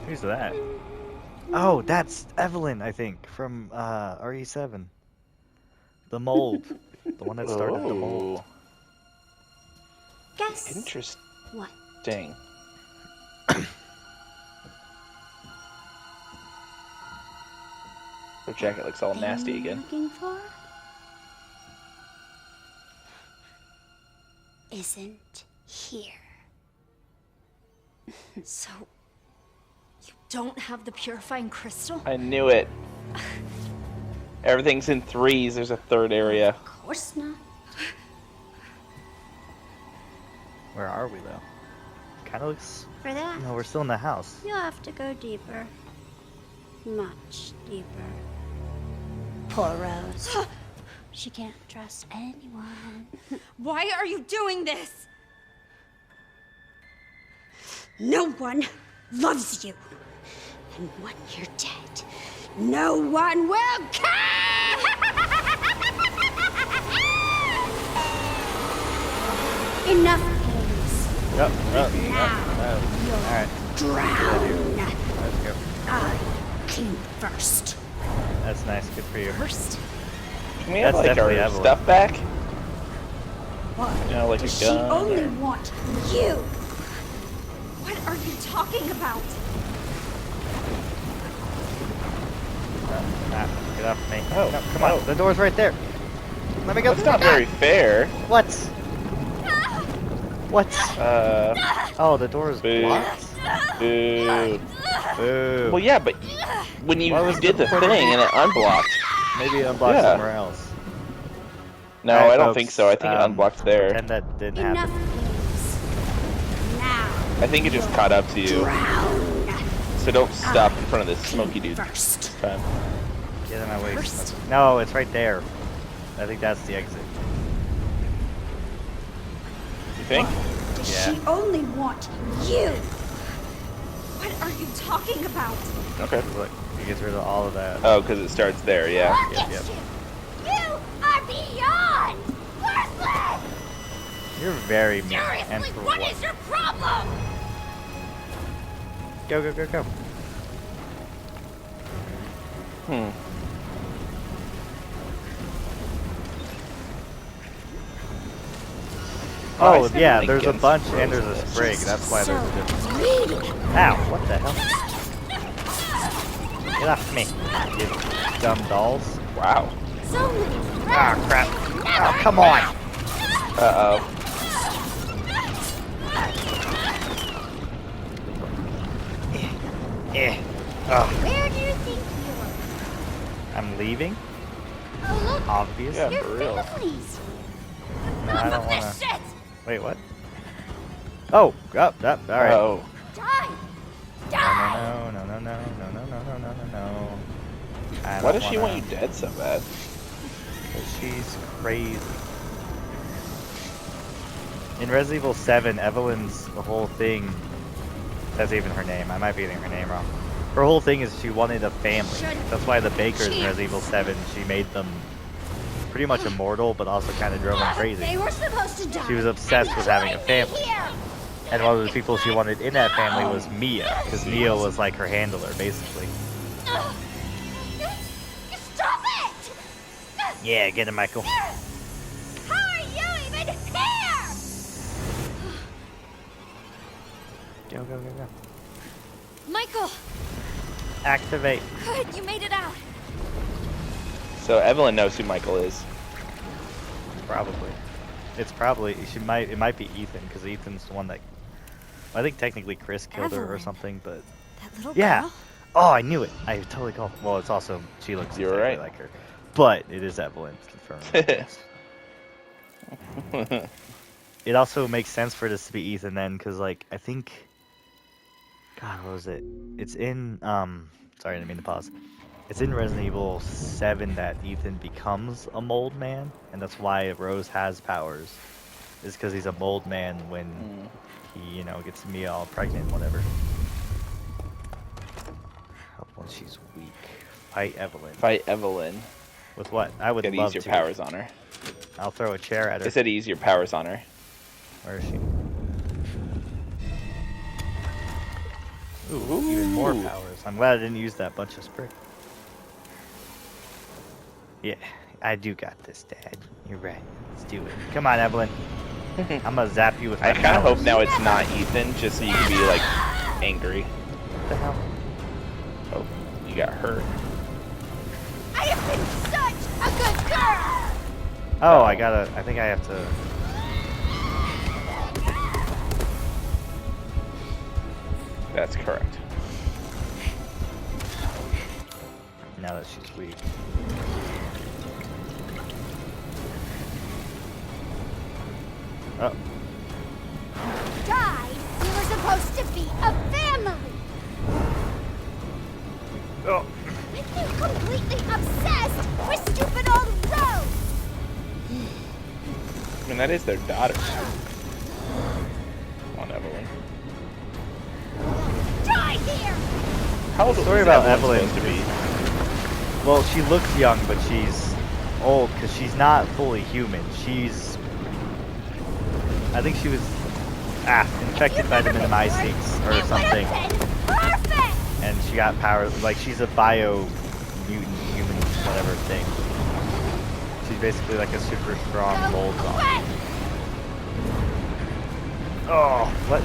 who's that? Oh, that's Evelyn, I think, from RE7. The mold. The one that started the mold. Guess Interesting. what? Her jacket looks all nasty Thing again. Looking for isn't here. So, you don't have the purifying crystal? I knew it. Everything's in threes. There's a third area. Of course not. Where are we though? Kind of looks. For that, No, we're still in the house. you'll have to go deeper. Much deeper. Poor Rose. She can't trust anyone. Why are you doing this? No one loves you. And when you're dead, no one will care! Enough games. Yep. Now you'll Alright. drown. Let's go. I came first. That's nice. Good for you. First. Can we have That's like our definitely Evelyn. stuff back? What? You know, like a Does she gun. only want you? What are you talking about? Get off me. Oh, No, come on. The door's right there. Let me go. That's not very fair. What? What? Uh, Oh, the door is boo. blocked. Boo. Boo. Well, yeah, but when you Why was did the the- thing and it unblocked. Maybe it unblocked Yeah. somewhere else. No, Alright, I don't folks, think so. I think it unblocked there. Pretend that didn't Enough happen. games. Now I think it just caught up to you. drown. So don't stop in front of this smoky dude. First. Fine. Get in my way. First. No, it's right there. I think that's the exit. You think? Does Yeah. she only want you? What are you talking about? Okay. Look, it gets rid of all of that. Oh, because it starts there, yeah. Yep, yep. You are beyond worthless. You're very mean. Seriously, And for what is your problem? Go, go, go, go. Hmm. I Oh, said yeah, there's a Lincoln's bunch and there's a roses. sprig. That's why there's a difference. Greedy. Ow, what the hell? Get off me, you dumb dolls. Wow. So many Ah, friends. crap. Never Oh, come on. Uh-oh. Oh, Where do you think you were? I'm leaving? Oh, look. Obvious. Yeah. Your For real. families. No, I don't Enough of wanna. this shit. Wait, what? Oh, up, alright. Oh. Die. Die. No, no, no, no, no, no, no, no, no, no, no. I Why don't does she wanna- want you dead so bad? 'Cause she's crazy. In Resident Evil 7, Evelyn's the whole thing. That's even her name. I might be getting her name wrong. Her whole thing is she wanted a family. That's why the Bakers in Resident Evil 7, she made them pretty much immortal, but also kind of drove them They crazy. were supposed to die. She was obsessed with having a Join me family. here. And one of the people she wanted in that family was Mia, because Mia was like her handler, basically. Stop it! Yeah, get him, Michael. How are you even here? Go, go, go, go. Michael! Activate. Good, you made it out. So Evelyn knows who Michael is. Probably. It's probably, it might be Ethan, because Ethan's the one that, I think technically Chris killed her or Evelyn. something, but That little yeah. girl? Oh, I knew it. I totally called. Well, it's also, she looks You're exactly right. like her. But it is Evelyn, confirmed. It also makes sense for this to be Ethan then, because like, I think, God, what was it? It's in, sorry, I didn't mean to pause. It's in Resident Evil 7 that Ethan becomes a mold man, and that's why Rose has powers. Is because he's a mold man when he, you know, gets Mia all pregnant, whatever. Help when she's weak. Fight Evelyn. Fight Evelyn. With what? I would Gotta love use to. your powers on her. I'll throw a chair at I her. said use your powers on her. Where is she? Ooh, even more Ooh. powers. I'm glad I didn't use that bunch of sprig. Yeah, I do got this, Dad. You're right. Let's do it. Come on, Evelyn. I'm gonna zap you with my I kind of hope powers. now it's not Ethan, just so you can be like angry. What the hell? Oh, you got hurt. I have been such a good girl. Oh, I think I have to. That's correct. Now that she's weak. Oh, Died. We were supposed to be a family. oh. With you completely obsessed with stupid old Rose. I mean, that is their daughter. Come on, Evelyn. Die here. How old Story is about Evelyn Evelyn. supposed to be? Well, she looks young, but she's old because she's not fully human. She's I think she was infected by the minimizings or something. And she got power, like she's a bio mutant human whatever thing. She's basically like a super strong mold zombie. Oh, what?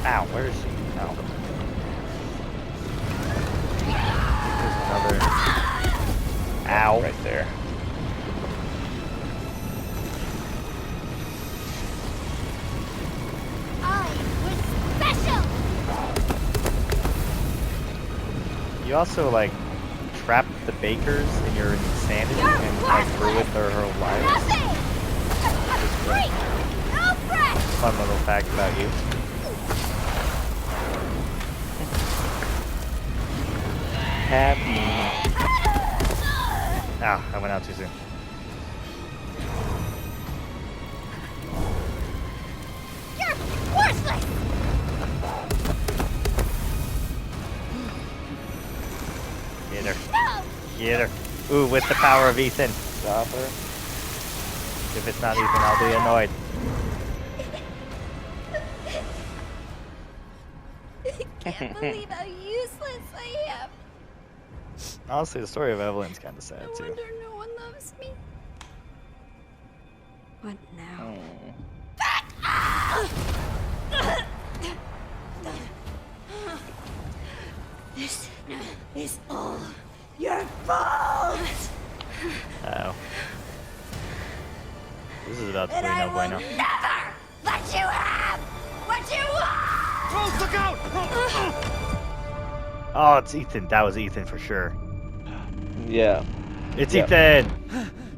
Ow, where is she? Ow. There's another. Ow. Right there. You also like trapped the bakers in your insanity and like ruined their whole lives. Fun little fact about you. Happy. Ah, I went out too soon. You're worthless! Get her. Get her. Ooh, with the power of Ethan. Stop her. If it's not Ethan, I'll be annoyed. I can't believe how useless I am. Honestly, the story of Evelyn's kind of sad, too. No wonder no one loves me. What now? This is all your fault. Uh-oh. This is about to be no bueno. Never let you have what you want. Rose, look out! Oh, it's Ethan. That was Ethan for sure. Yeah. It's Ethan!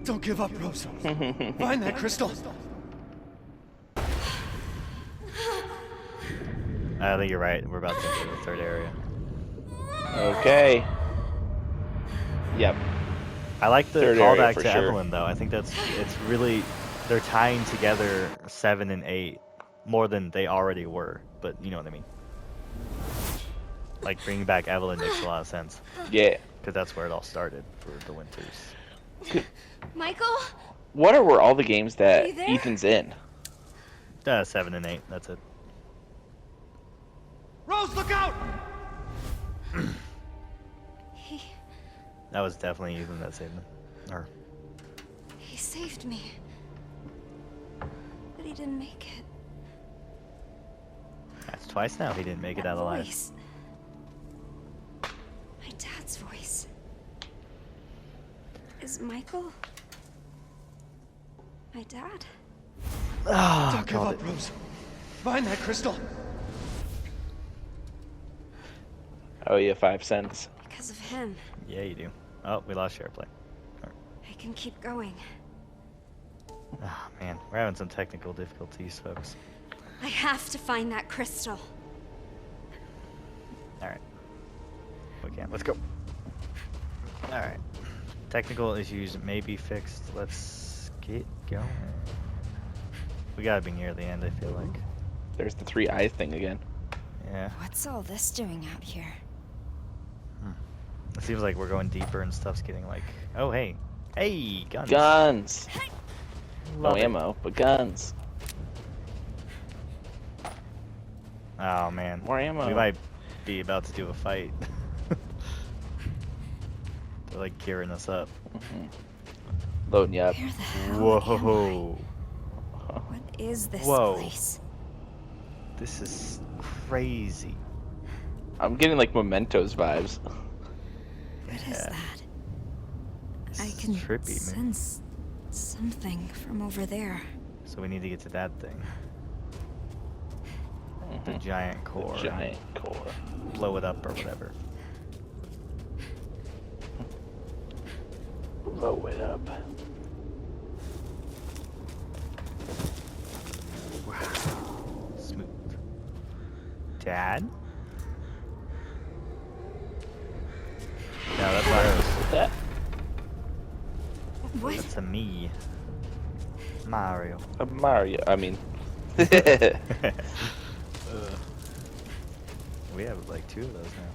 Don't give up, Rose. Find that crystal. I think you're right. We're about to enter the third area. Okay. Yep. I like the Third area callback for to sure. Evelyn, though. I think it's really... They're tying together 7 and 8 more than they already were. But you know what I mean. Like, bringing back Evelyn makes a lot of sense. Yeah. Because that's where it all started for the Winters. Michael? What are all the games Are that you there? Ethan's in? 7 and 8, that's it. Rose, look out! That was definitely Ethan that saved him. Or, He saved me. But he didn't make it. that's twice now he didn't make it That out alive. voice. My dad's voice. Is Michael my dad? Oh, Don't give up, Rose. Find that crystal. Oh, yeah, 5 cents. Because of him, Yeah, you do. Oh, we lost SharePlay. I can keep going. Oh, man. We're having some technical difficulties, folks. I have to find that crystal. Alright. We can. Let's go. Alright. Technical issues may be fixed. Let's get going. We gotta be near the end, I feel like. There's the 3 eyes thing again. Yeah. What's all this doing out here? It seems like we're going deeper and stuff's getting like... Oh, hey. Hey, guns. Guns! No Love it. ammo, but guns. Oh, man. More ammo. We might be about to do a fight. They're like gearing us up. Loading you up. Where the hell Whoa. am I? What is this Whoa. place? This is crazy. I'm getting like Mementos vibes. What is Yeah. that? This I is can trippy, man. sense something from over there. So we need to get to that thing. The giant core. Giant core. Blow it up or whatever. Blow it up. Smooth. Dad? No, that's Rose. That. What? That's a me. Mario. A Mario. I mean. We have like 2 of those now.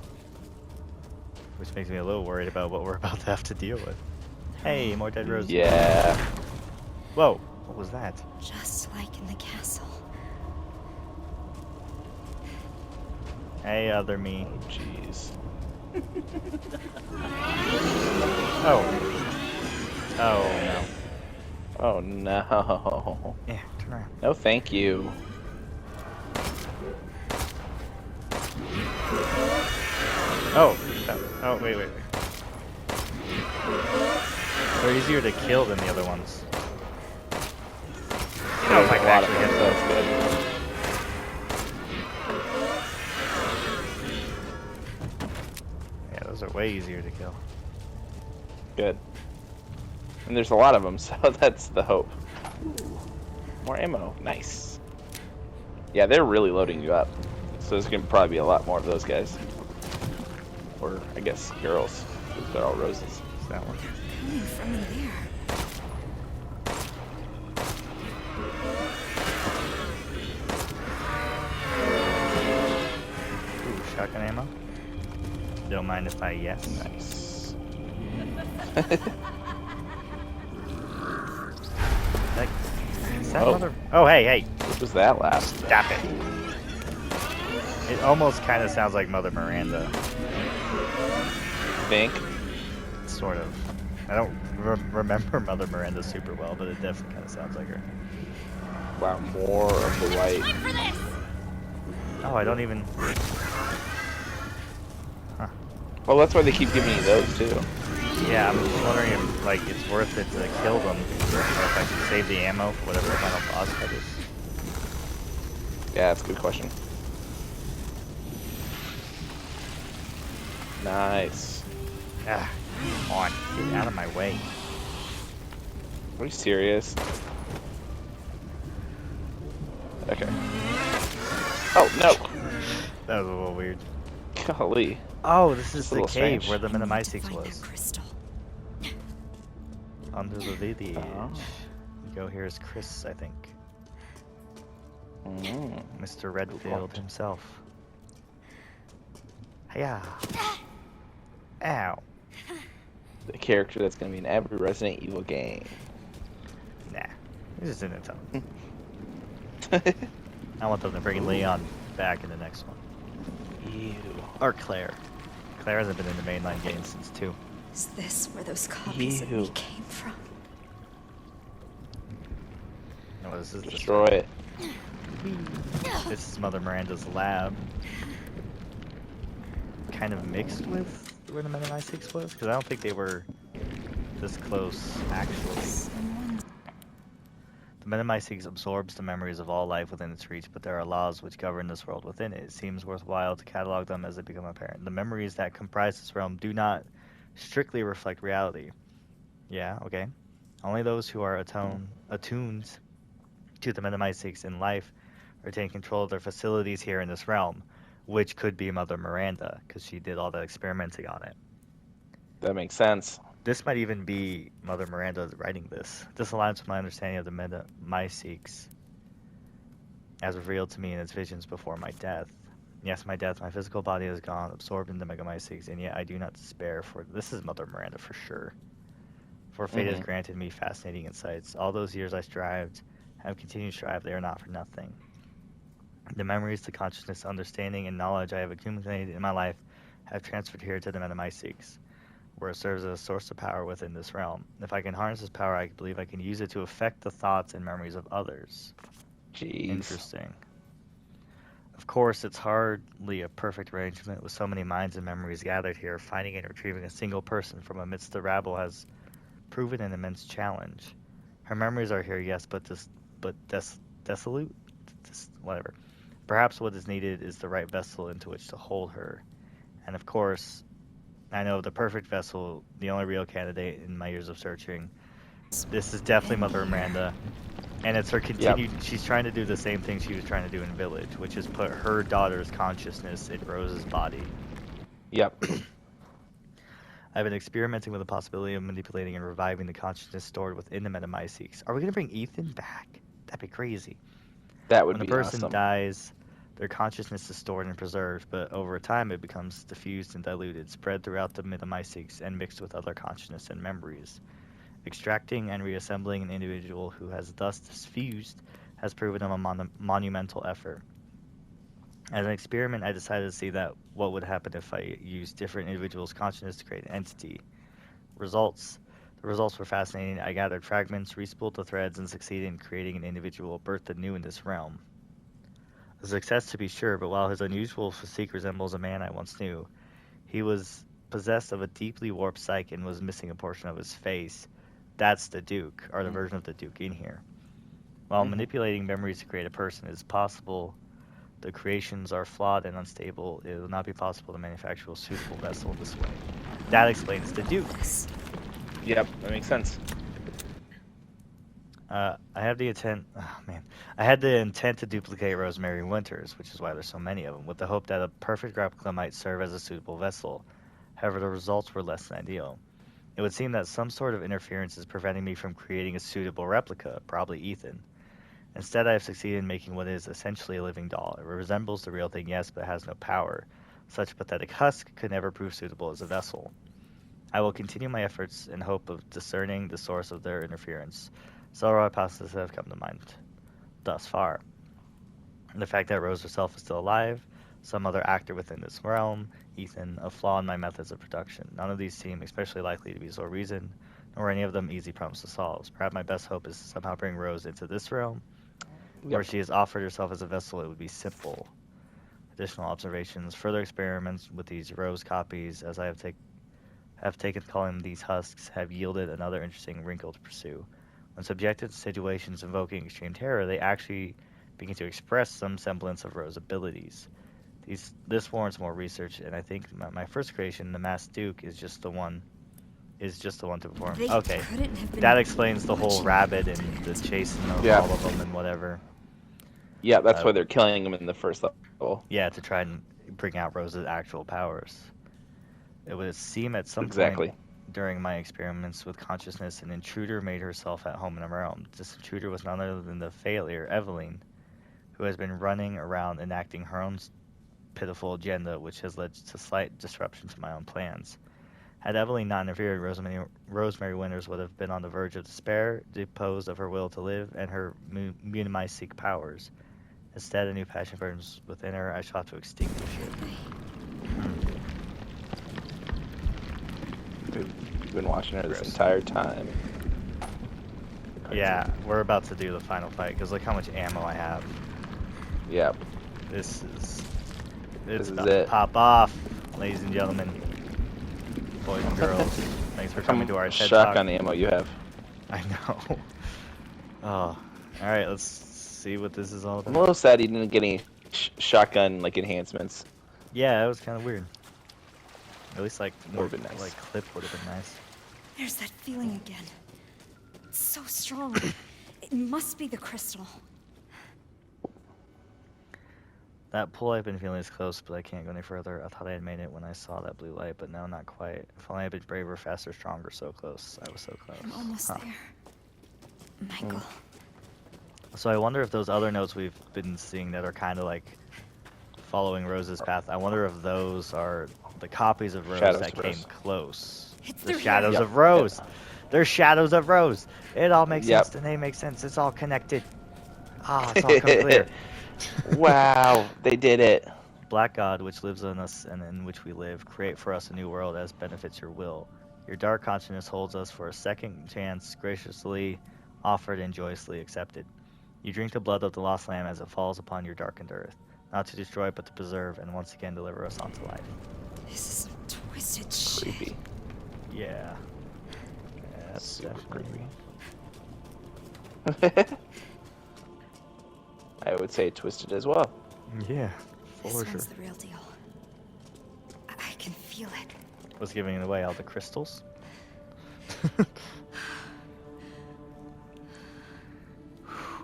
Which makes me a little worried about what we're about to have to deal with. Hey, more dead roses. Yeah. Whoa, what was that? Just like in the castle. Hey, other me. Oh, jeez. Oh. Oh, no. Oh, no. Yeah, turn around. No, thank you. Oh. Oh, wait. They're easier to kill than the other ones. You know, if I can actually hit those. Yeah, those are way easier to kill. Good. And there's a lot of them, so that's the hope. Ooh, more ammo. Nice. Yeah, they're really loading you up. So there's going to probably be a lot more of those guys. Or, I guess, girls. Because they're all roses. It's that one. Coming from in there. Ooh, shotgun ammo. Don't mind if I yes. Nice. Is that another? Oh, hey. What was that last? Stop it. It almost kind of sounds like Mother Miranda. Think? Sort of. I don't remember Mother Miranda super well, but it definitely kind of sounds like her. Wow, more of the white. Oh, I don't even... Huh. Well, that's why they keep giving you those, too. Yeah, I'm just wondering if, like, it's worth it to kill them, or if I should save the ammo for whatever the final boss fight is. Yeah, that's a good question. Nice. Ah, come on, get out of my way. Are you serious? Okay. Oh, no! That was a little weird. Golly. Oh, this is the cave strange. where the I need to Minimysix find was. that crystal. Under the village. Oh. You go here is Chris, I think. Mm. Mr. Redfield himself. Hiya. Ow. The character that's going to be in every Resident Evil game. Nah. He's just in it town. I want them to bring Leon back in the next one. Ew. Or Claire. Claire hasn't been in the mainline game since 2. Is this where those copies of me Ew. came from? No, this is Destroy it. This is Mother Miranda's lab. Kind of mixed with where the Minimysix was, because I don't think they were this close, actually. The Minimysix absorbs the memories of all life within its reach, but there are laws which govern this world within it. It seems worthwhile to catalog them as they become apparent. The memories that comprise this realm do not strictly reflect reality. Yeah, okay. Only those who are attuned to the Minimysix in life retain control of their facilities here in this realm, which could be Mother Miranda, because she did all the experimenting on it. That makes sense. This might even be Mother Miranda writing this. This aligns with my understanding of the Minimysix as revealed to me in its visions before my death. Yes, my death, my physical body is gone, absorbed in the Minimysix, and yet I do not despair, for this is Mother Miranda for sure. For fate has granted me fascinating insights. All those years I strived, have continued to strive, they are not for nothing. The memories, the consciousness, understanding, and knowledge I have accumulated in my life have transferred here to the Minimysix, where it serves as a source of power within this realm. If I can harness this power, I believe I can use it to affect the thoughts and memories of others. Jeez. Interesting. Of course, it's hardly a perfect arrangement with so many minds and memories gathered here. Finding and retrieving a single person from amidst the rabble has proven an immense challenge. Her memories are here, yes, but desolate? Whatever. Perhaps what is needed is the right vessel into which to hold her. And of course, I know the perfect vessel, the only real candidate in my years of searching. This is definitely Mother Miranda. And it's her continued... Yep. She's trying to do the same thing she was trying to do in Village, which is put her daughter's consciousness in Rose's body. Yep. I've been experimenting with the possibility of manipulating and reviving the consciousness stored within the Minimysix. Are we going to bring Ethan back? That'd be crazy. That would be awesome. When a person awesome. dies, their consciousness is stored and preserved, but over time it becomes diffused and diluted, spread throughout the Minimysix, and mixed with other consciousness and memories. Extracting and reassembling an individual who has thus fused has proven a monumental effort. As an experiment, I decided to see what would happen if I used different individuals' consciousness to create an entity. The results were fascinating. I gathered fragments, respooled the threads, and succeeded in creating an individual birthed anew in this realm. A success to be sure, but while his unusual physique resembles a man I once knew, he was possessed of a deeply warped psyche and was missing a portion of his face. That's the Duke, or the version of the Duke in here. While manipulating memories to create a person is possible, the creations are flawed and unstable. It will not be possible to manufacture a suitable vessel this way. That explains the Duke. Yep, that makes sense. I had the intent to duplicate Rosemary Winters, which is why there's so many of them, with the hope that a perfect replica might serve as a suitable vessel. However, the results were less than ideal. It would seem that some sort of interference is preventing me from creating a suitable replica, probably Ethan. Instead, I have succeeded in making what is essentially a living doll. It resembles the real thing, yes, but has no power. Such a pathetic husk could never prove suitable as a vessel. I will continue my efforts in hope of discerning the source of their interference. Several hypotheses have come to mind thus far. The fact that Rose herself is still alive, some other actor within this realm, Ethan, a flaw in my methods of production. None of these seem especially likely to be so reasoned, nor any of them easy problems to solve. Perhaps my best hope is to somehow bring Rose into this realm, where she has offered herself as a vessel. It would be simple. Additional observations, further experiments with these Rose copies, as I have taken to calling these husks, have yielded another interesting wrinkle to pursue. When subjected to situations invoking extreme terror, they actually begin to express some semblance of Rose abilities. This warrants more research, and I think my first creation, the Masked Duke, is just the one to perform. Okay, that explains the whole rabbit and the chasing of all of them and whatever. Yeah, that's why they're killing him in the first level. Yeah, to try and bring out Rose's actual powers. It would seem at some point during my experiments with consciousness, an intruder made herself at home in a realm. This intruder was none other than the failure, Evelyn, who has been running around enacting her own pitiful agenda, which has led to slight disruption to my own plans. Had Evelyn not interfered, Rosemary Winters would have been on the verge of despair, deposed of her will to live, and her Munimai-seek powers. Instead, a new passion burns within her. I sought to extinguish it. We've been watching her this entire time. Yeah, we're about to do the final fight, because look how much ammo I have. Yep. This is it. To pop off, ladies and gentlemen. Boys and girls, thanks for coming to our TED Talk. Shotgun ammo you have. I know. Oh, alright, let's see what this is all about. I'm a little sad he didn't get any shotgun enhancements. Yeah, it was kind of weird. At least more nice. clip would have been nice. There's that feeling again. It's so strong. It must be the crystal. That pull I've been feeling is close, but I can't go any further. I thought I had made it when I saw that blue light, but no, not quite. If only I had been braver, faster, stronger, so close. I was so close. I'm almost there. Michael. So I wonder if those other notes we've been seeing that are kind of following Rose's path, I wonder if those are the copies of Rose that came close. It's the shadows of Rose. They're shadows of Rose. It all makes sense. The name makes sense. It's all connected. Ah, it's all clear. Wow, they did it. Black God, which lives in us and in which we live, create for us a new world as benefits your will. Your dark consciousness holds us for a second chance, graciously offered and joyously accepted. You drink the blood of the lost lamb as it falls upon your darkened earth, not to destroy but to preserve and once again deliver us onto life. This is some twisted shit. Creepy. Yeah. That's super definitely creepy. I would say twisted as well. Yeah, This for one's sure. the real deal. I can feel it. Was giving away all the crystals.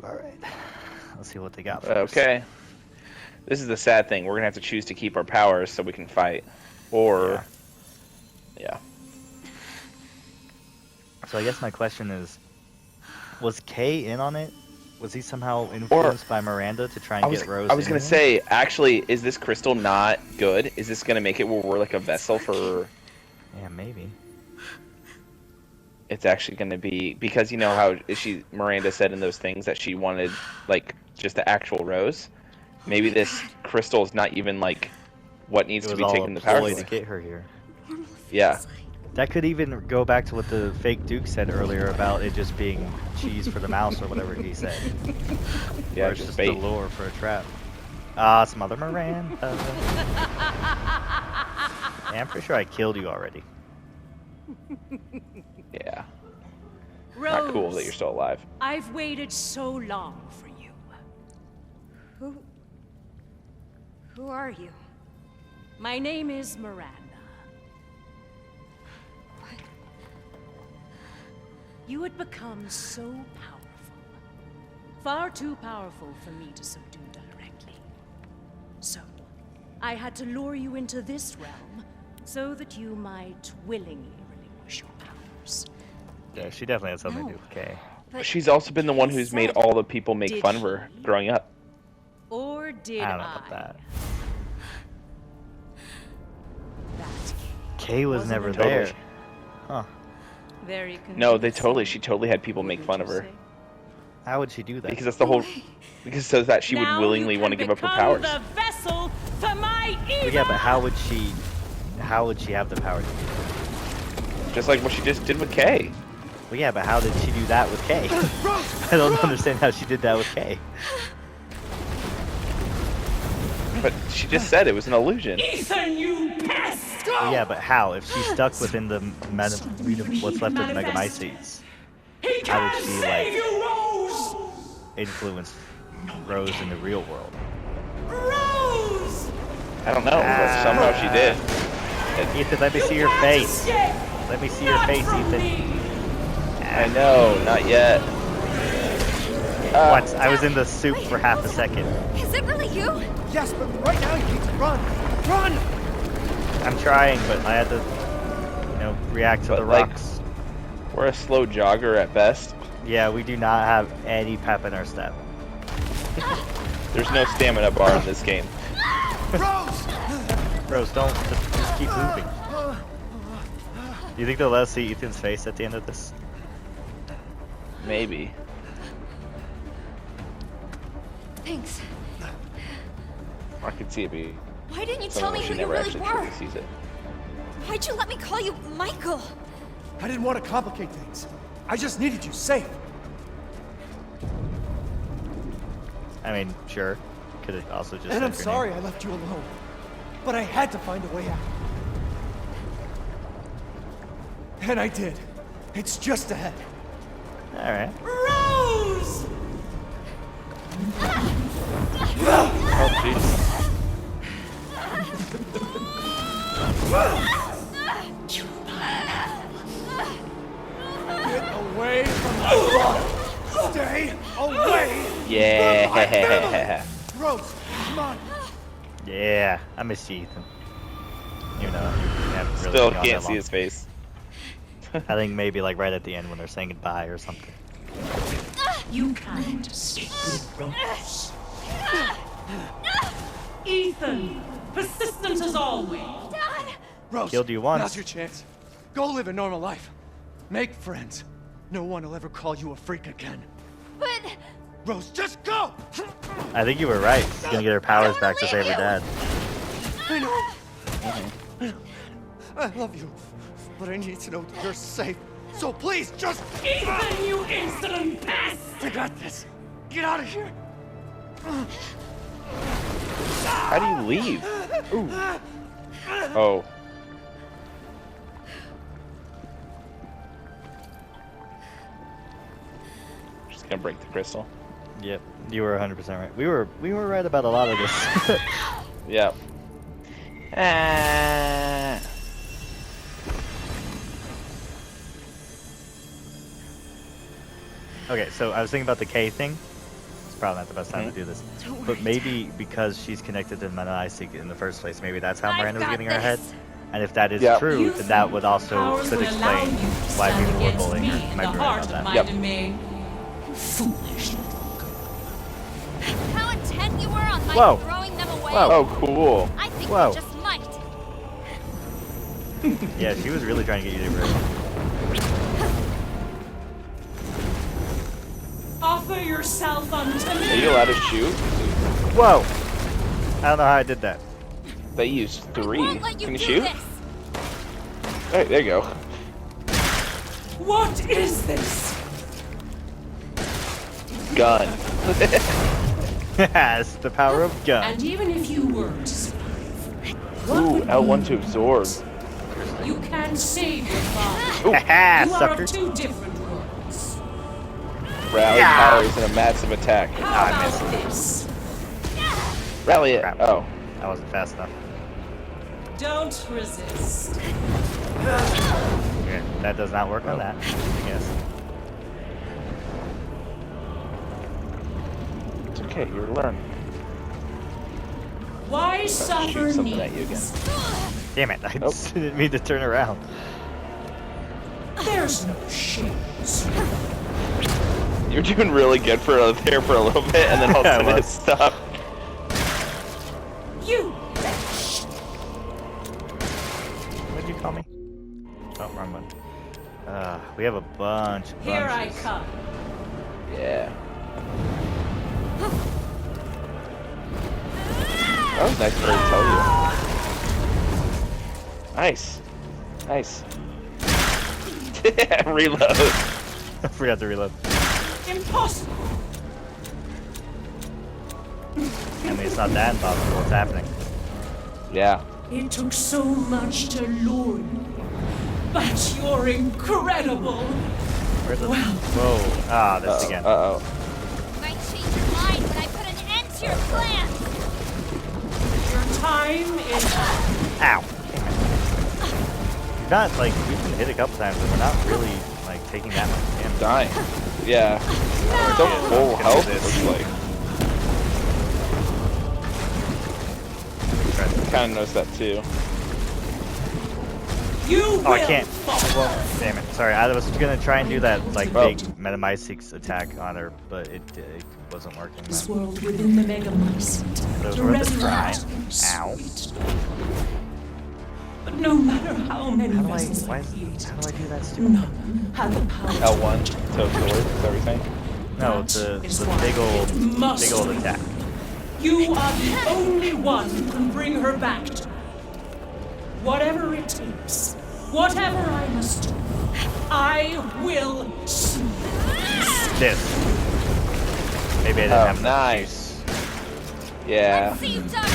All right. Let's see what they got for us. Okay. This is the sad thing. We're gonna have to choose to keep our powers so we can fight, or yeah. So I guess my question is, was Kay in on it? Was he somehow influenced by Miranda to try and get Rose? I was gonna say, actually, is this crystal not good? Is this gonna make it where we're like a vessel for? Yeah, maybe. it's actually going to be, because you know how Miranda said in those things that she wanted like just the actual Rose. Maybe this crystal is not even like what needs to be taking the power away to get her here. Yeah. That could even go back to what the fake Duke said earlier about it just being cheese for the mouse or whatever he said. Yeah, or it's just the lure for a trap. It's Mother Miranda. Yeah, I'm pretty sure I killed you already. Yeah. Rose, not cool that you're still alive. I've waited so long for you. Who are you? My name is Miranda. What? You had become so powerful. Far too powerful for me to subdue directly. So, I had to lure you into this realm so that you might willingly relinquish your powers. Yeah, she definitely had something to do with Kay. But she's also been the one who's made all the people make fun of her growing up. Or did I don't know about that. That Kay was never totally. there. Huh. very No, she totally had people make fun of her. How would she do that? Because that's the whole, because so that she would willingly want to give up her powers. The vessel for my evil. Yeah, but how would she have the power to do that? Just like what she just did with Kay. Well, yeah, but how did she do that with Kay? I don't understand how she did that with Kay. But she just said it was an illusion. Ethan, you pest! Well, yeah, but how? If she's stuck within the what's left of the Megamycetes, how would she like influence Rose in the real world? Rose! I don't know, but somehow she did. Ethan, let me see your face. Let me see your face, Ethan. I know, not yet. What? I was in the soup for half a second. Is it really you? Yes, but right now you need to run. Run! I'm trying, but I had to, react to the rocks. We're a slow jogger at best. Yeah, we do not have any pep in our step. There's no stamina bar in this game. Rose! Rose, don't. Just keep moving. Do you think they'll let us see Ethan's face at the end of this? Maybe. Thanks. I could see it be. Why didn't you tell me who you really were? Sees it. Why'd you let me call you Michael? I didn't want to complicate things. I just needed you safe. I mean, sure. Could have also just. And I'm sorry I left you alone. But I had to find a way out. And I did. It's just ahead. Alright. Rose! Oh, jeez. Get away from my daughter! Stay away! Yeah. Rose, come on! Yeah, I miss you, Ethan. You know, you haven't really Still been on can't that see long. his face. I think maybe like right at the end when they're saying goodbye or something. You can't escape Rose. Ethan, persistent as always. Dad! Rose, Killed you once. now's your chance. Go live a normal life. Make friends. No one will ever call you a freak again. But Rose, just go! I think you were right. She's gonna get her powers back to save her dad. I know. I love you, but I need to know that you're safe. So please, just... Ethan, you insolent pest! I got this. Get out of here. How do you leave? Ooh. Oh. Just gonna break the crystal. Yep, you were 100% right. We were right about a lot of this. Yep. Okay, so I was thinking about the K thing. It's probably not the best time to do this. But maybe because she's connected to Menaisig in the first place, maybe that's how Miranda was getting her ahead. And if that is true, then that would also could explain why people were bullying her. You might be right about that. Yep. Foolish. how intent you were on Whoa. throwing them away. Whoa. Oh, cool. I think Whoa. you just might. Yeah, she was really trying to get you to Offer yourself unto me. Are you allowed to shoot? Whoa! I don't know how I did that. They used 3. Can you shoot? This. There you go. What is this? Gun. Yes, the power of gun. And even if you were to survive, what Ooh, would L1 to absorb. you can save your father? Haha, You are sucker. of 2 different worlds. Rally powers and a massive attack. How about this? Rally it. Crap. Oh. That wasn't fast enough. Don't resist. Okay, that does not work on that. Yes. It's okay, you learn. Why suffer Shoot something at you needs? again. Damn it, I Nope. didn't mean to turn around. There's no shades. You're doing really good there for a little bit, and then all of a Yeah, I sudden it was. stopped. You What did you call me? Oh, wrong one. We have a bunch of Here I bunches. come. Yeah. That was nice for her to tell you. Nice. Nice. Reload. I forgot to reload. Impossible. I mean, it's not that impossible. What's happening? Yeah. It took so much to lure you, but you're incredible. Where's the... Well. Whoa. Ah, this again. Uh-oh. You might change your mind, but I put an end to your plans. Your time is up. Ow. You're not, like, we've been hit a couple times, and we're not really, like, taking that much damage. Dying. Yeah. It's a full health, it looks like. Kind of noticed that too. You Oh, I will can't. fall. Well, damn it. Sorry, I was gonna try and do that, like, big Metamycetics attack on her, but it wasn't working. This Then. world within the Megamycete. But it was To worth a try. resurrect Ow. sweet. But no matter how many How do I, vessels why, I create, how do I do that stupid? none have the power to L1 to absorb, is that what you're saying? No, That is the why big it must old be. attack. You are the only one who can bring her back to me. Whatever it takes, whatever I must do, I will see. This. Maybe I didn't Oh, have enough nice. Yeah. See you done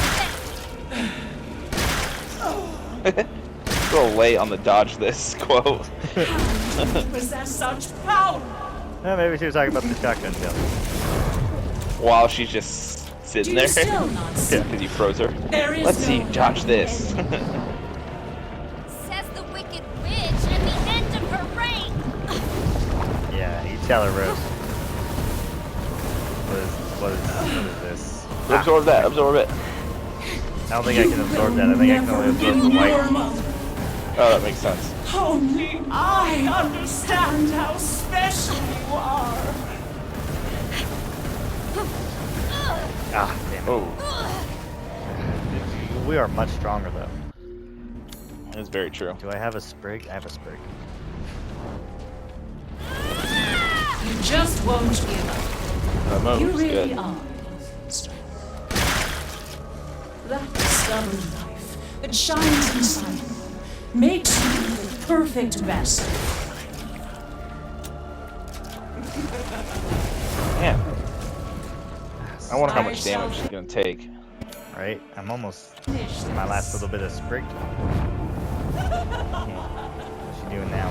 with A little late on the dodge this quote. You possess such power. Maybe she was talking about the shotgun shell. While she's just Do sitting you there. still not see? Because you froze her. There is Let's no see, dodge this. this. Says the wicked witch at the end of her reign. Yeah, you tell her, Rose. What is this? Absorb that, absorb it. I don't think I can absorb that. I think I can only absorb the white. Oh, that makes sense. Only I understand how special you are. Ah, damn it. Oh, We are much stronger, though. that's very true. Do I have a sprig? I have a sprig. You just won't give up. That move You was really good. are. That stubborn life that shines inside you makes you the perfect vessel. Man, I wonder how I much damage shall- she's gonna take. Right? I'm almost Finish my last this. little bit of sprig. What's she doing now?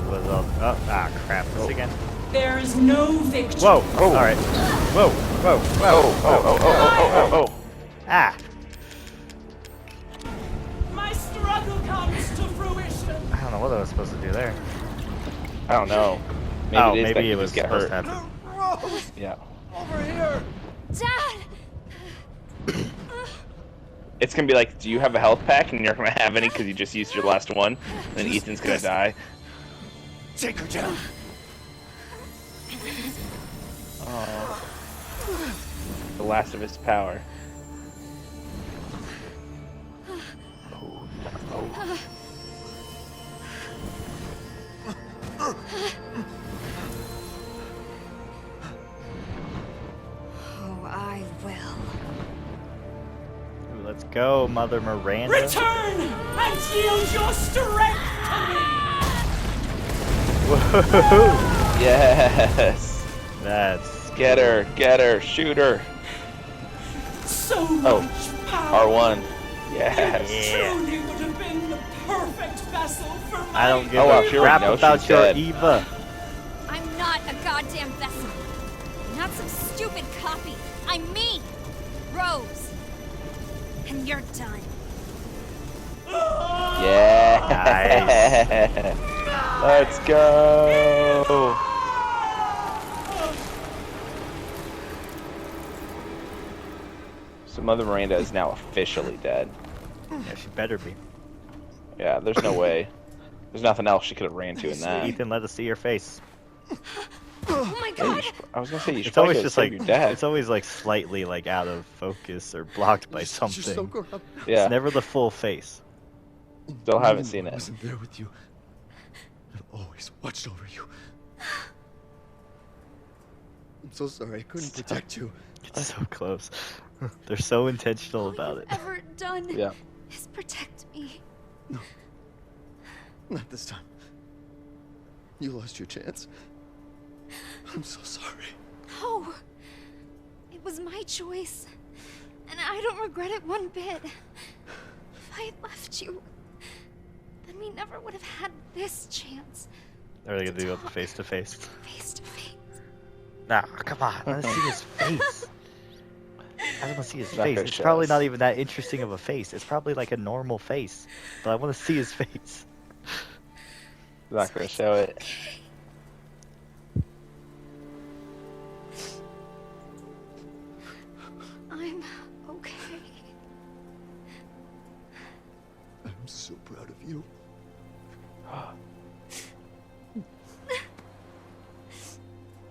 What's all? Oh, ah, crap! This again? There is no victory. Whoa! Oh. All right. Whoa! Whoa! Whoa! Oh. Ah! My struggle comes to fruition. I don't know what I was supposed to do there. I don't know. Maybe Oh, it is that maybe you it was just get supposed hurt. to happen. Yeah. Dad! It's gonna be like, do you have a health pack? And you're not gonna have any because you just used your last one. And then Ethan's gonna die. Take her down. Oh. The last of his power. Go, Mother Miranda. Return and yield your strength to me! Whoa! Yes. That's get her, shoot her. So much power. R1. Yes. Yeah. Truly would have been the perfect vessel for my I don't give well, a sure crap we know about she's your dead. Eva. I'm not a goddamn vessel. I'm not some stupid copy. I'm me, Rose. And you're done. Yeah. Nice. Let's go. So Mother Miranda is now officially dead. Yeah, she better be. Yeah, there's no way. There's nothing else she could have ran to in that. Ethan, let us see your face. Oh my god. I was gonna say you should It's probably always go just save like your dad. it's always like slightly like out of focus or blocked by something. Yeah, It's never the full face. still haven't seen I it. wasn't there with you. I've always watched over you. I'm so sorry I couldn't protect you. It's so close. They're so intentional about it. All you've ever done Yeah. is protect me. No. Not this time. You lost your chance. I'm so sorry. No. It was my choice. And I don't regret it one bit. If I had left you, then we never would have had this chance. Are they gonna do it face to face? Face to face. Nah, come on. Let's see his face. I want to see his Not face. gonna It's show probably us. not even that interesting of a face. It's probably like a normal face. But I want to see his face. I'm not gonna show it. I'm okay. I'm so proud of you.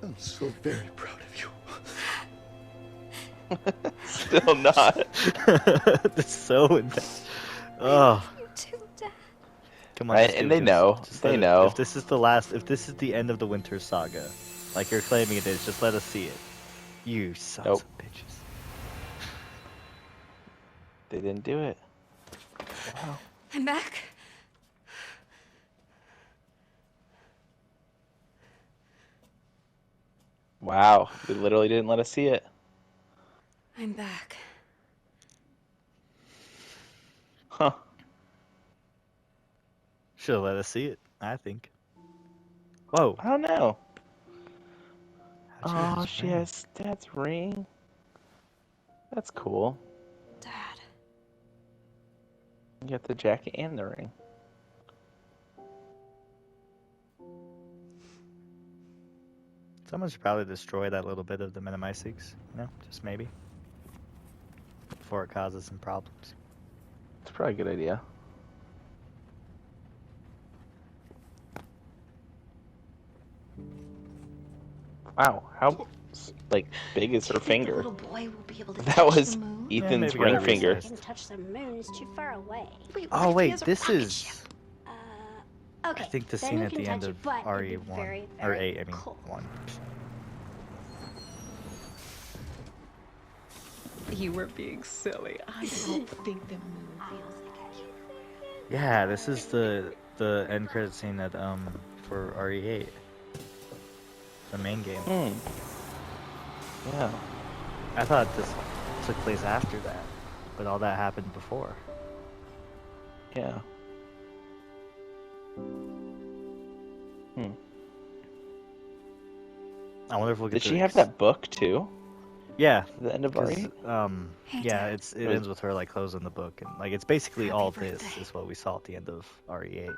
I'm so very proud of you. Still not. That's so intense. Oh, You too, Dad. come on. Right, just do and it, they just- know. just They let it- know. If this is the last, if this is the end of the Winter Saga, like you're claiming it is, just let us see it. You sons Nope. of bitches. They didn't do it. Wow. I'm back. Wow. They literally didn't let us see it. I'm back. Huh. Should have let us see it, I think. Whoa. I don't know. How'd you get Oh, this she ring? has Dad's ring. That's cool. Dad. You got the jacket and the ring. Someone should probably destroy that little bit of the Minimysics, you know, just maybe. Before it causes some problems. It's probably a good idea. Wow, how like big is her finger? Little boy will be able to That touch was the moon. Ethan's maybe ring gotta finger. resize. Can touch the moon is too far away. Wait, what Oh if he wait, has a this rocket is. ship? Okay. I think the then scene you at can the end touch of it, but it'd be RE1 very, or very 8. I mean cool. 1. You were being silly. I don't think the moon feels like it. Yeah, this is the end credit scene at for RE8. The main game. Hmm. Yeah. I thought this took place after that, but all that happened before. Yeah. Hmm. I wonder if we'll get Did to she have that book too? Yeah. At the end of 'cause, RE? Hey, yeah, Dad. it ends with her like closing the book, and like it's basically Happy all birthday. this is what we saw at the end of RE8.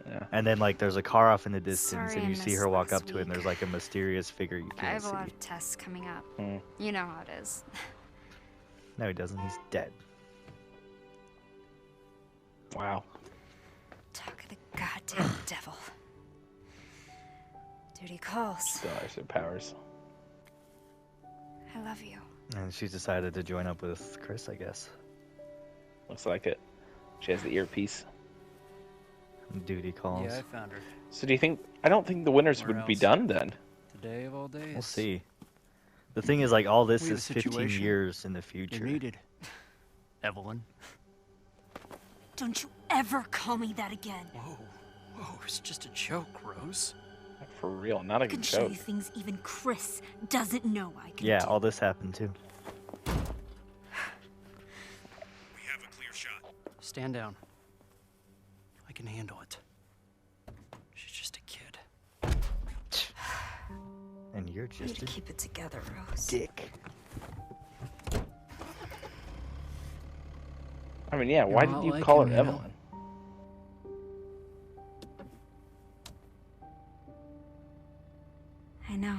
Yeah. And then like there's a car off in the distance, Sorry and I you see missed her walk last up to it, and there's week. like a mysterious figure you I can't have a see. lot of tests coming up. Hmm. You know how it is. No, he doesn't. He's dead. Wow. Talk of the goddamn devil. Duty calls. Still has her powers. I love you. And she's decided to join up with Chris, I guess. Looks like it. She has the earpiece. Duty calls. Yeah, I found her. So do you think? I don't think the winners Where would be else? done then. Today of all days. We'll see. The thing is, like, all this We have is a 15 situation. years in the You're future. needed. Evelyn. Don't you ever call me that again. Whoa, it's just a joke, Rose. For real, not a I can good show joke. you things even Chris doesn't know I can Yeah, do. all this happened too. We have a clear shot. Stand down. I can handle it. She's just a kid. And you're You need just to a keep it together, Rose. dick. I mean, yeah, You're why not did you like call him, her you know. Evelyn? I know.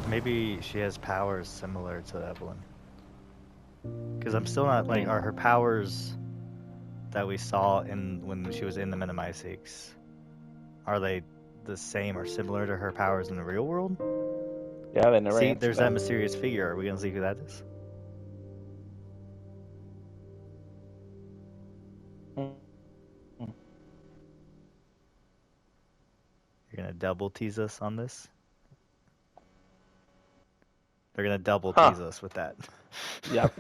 Maybe she has powers similar to Evelyn. Because I'm still not like, are her powers that we saw in when she was in the Minimyseeks, are they the same or similar to her powers in the real world? Yeah, they never See, answered there's that mysterious figure. Are we gonna see who that is? You're gonna double tease us on this? They're gonna double tease us with that. Yep.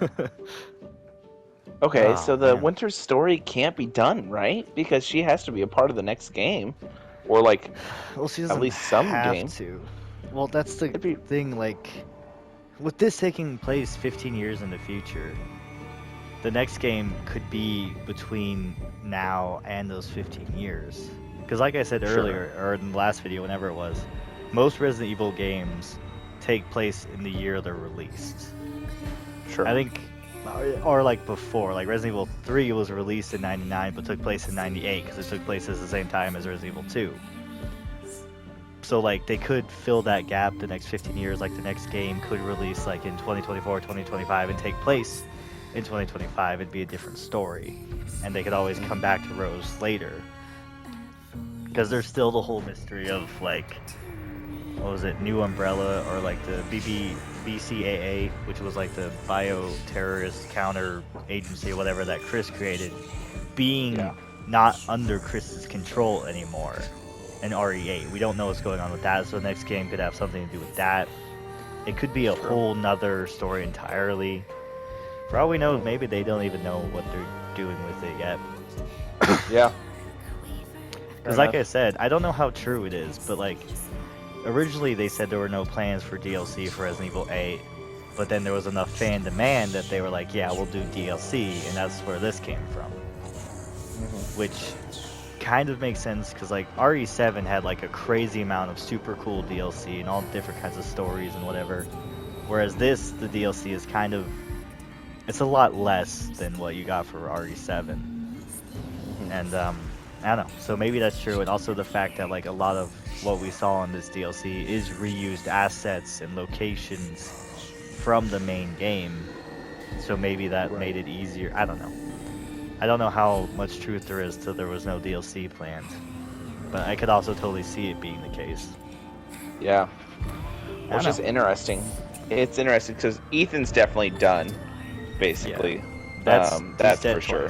Okay, Oh, so the man. Winter's story can't be done, right? Because she has to be a part of the next game, or like Well, she at doesn't least some have game. to. Well, that's the thing. Like, with this taking place 15 years in the future, the next game could be between now and those 15 years. Because, like I said Sure. earlier, or in the last video, whenever it was, most Resident Evil games take place in the year they're released. Sure. I think, or like before, like Resident Evil 3 was released in 99, but took place in 98 because it took place at the same time as Resident Evil 2. So like they could fill that gap the next 15 years, like the next game could release like in 2024, 2025 and take place in 2025. It'd be a different story. And they could always come back to Rose later. Because there's still the whole mystery of like, what was it, New Umbrella or like the BCAA, which was like the bioterrorist counter agency or whatever that Chris created, being not under Chris's control anymore. And RE8, we don't know what's going on with that, so the next game could have something to do with that. It could be a whole nother story entirely. For all we know, maybe they don't even know what they're doing with it yet. Yeah. Because like I said, I don't know how true it is, but like, originally they said there were no plans for DLC for Resident Evil 8, but then there was enough fan demand that they were like, yeah, we'll do DLC, and that's where this came from. Which kind of makes sense, because like RE7 had like a crazy amount of super cool DLC and all different kinds of stories and whatever. Whereas this, the DLC is kind of, it's a lot less than what you got for RE7. And I don't know, so maybe that's true, and also the fact that like a lot of what we saw in this DLC is reused assets and locations from the main game, so maybe that made it easier. I don't know. I don't know how much truth there is to there was no DLC planned, but I could also totally see it being the case. Yeah. Which is interesting. It's interesting because Ethan's definitely done, basically. Yeah. That's for sure.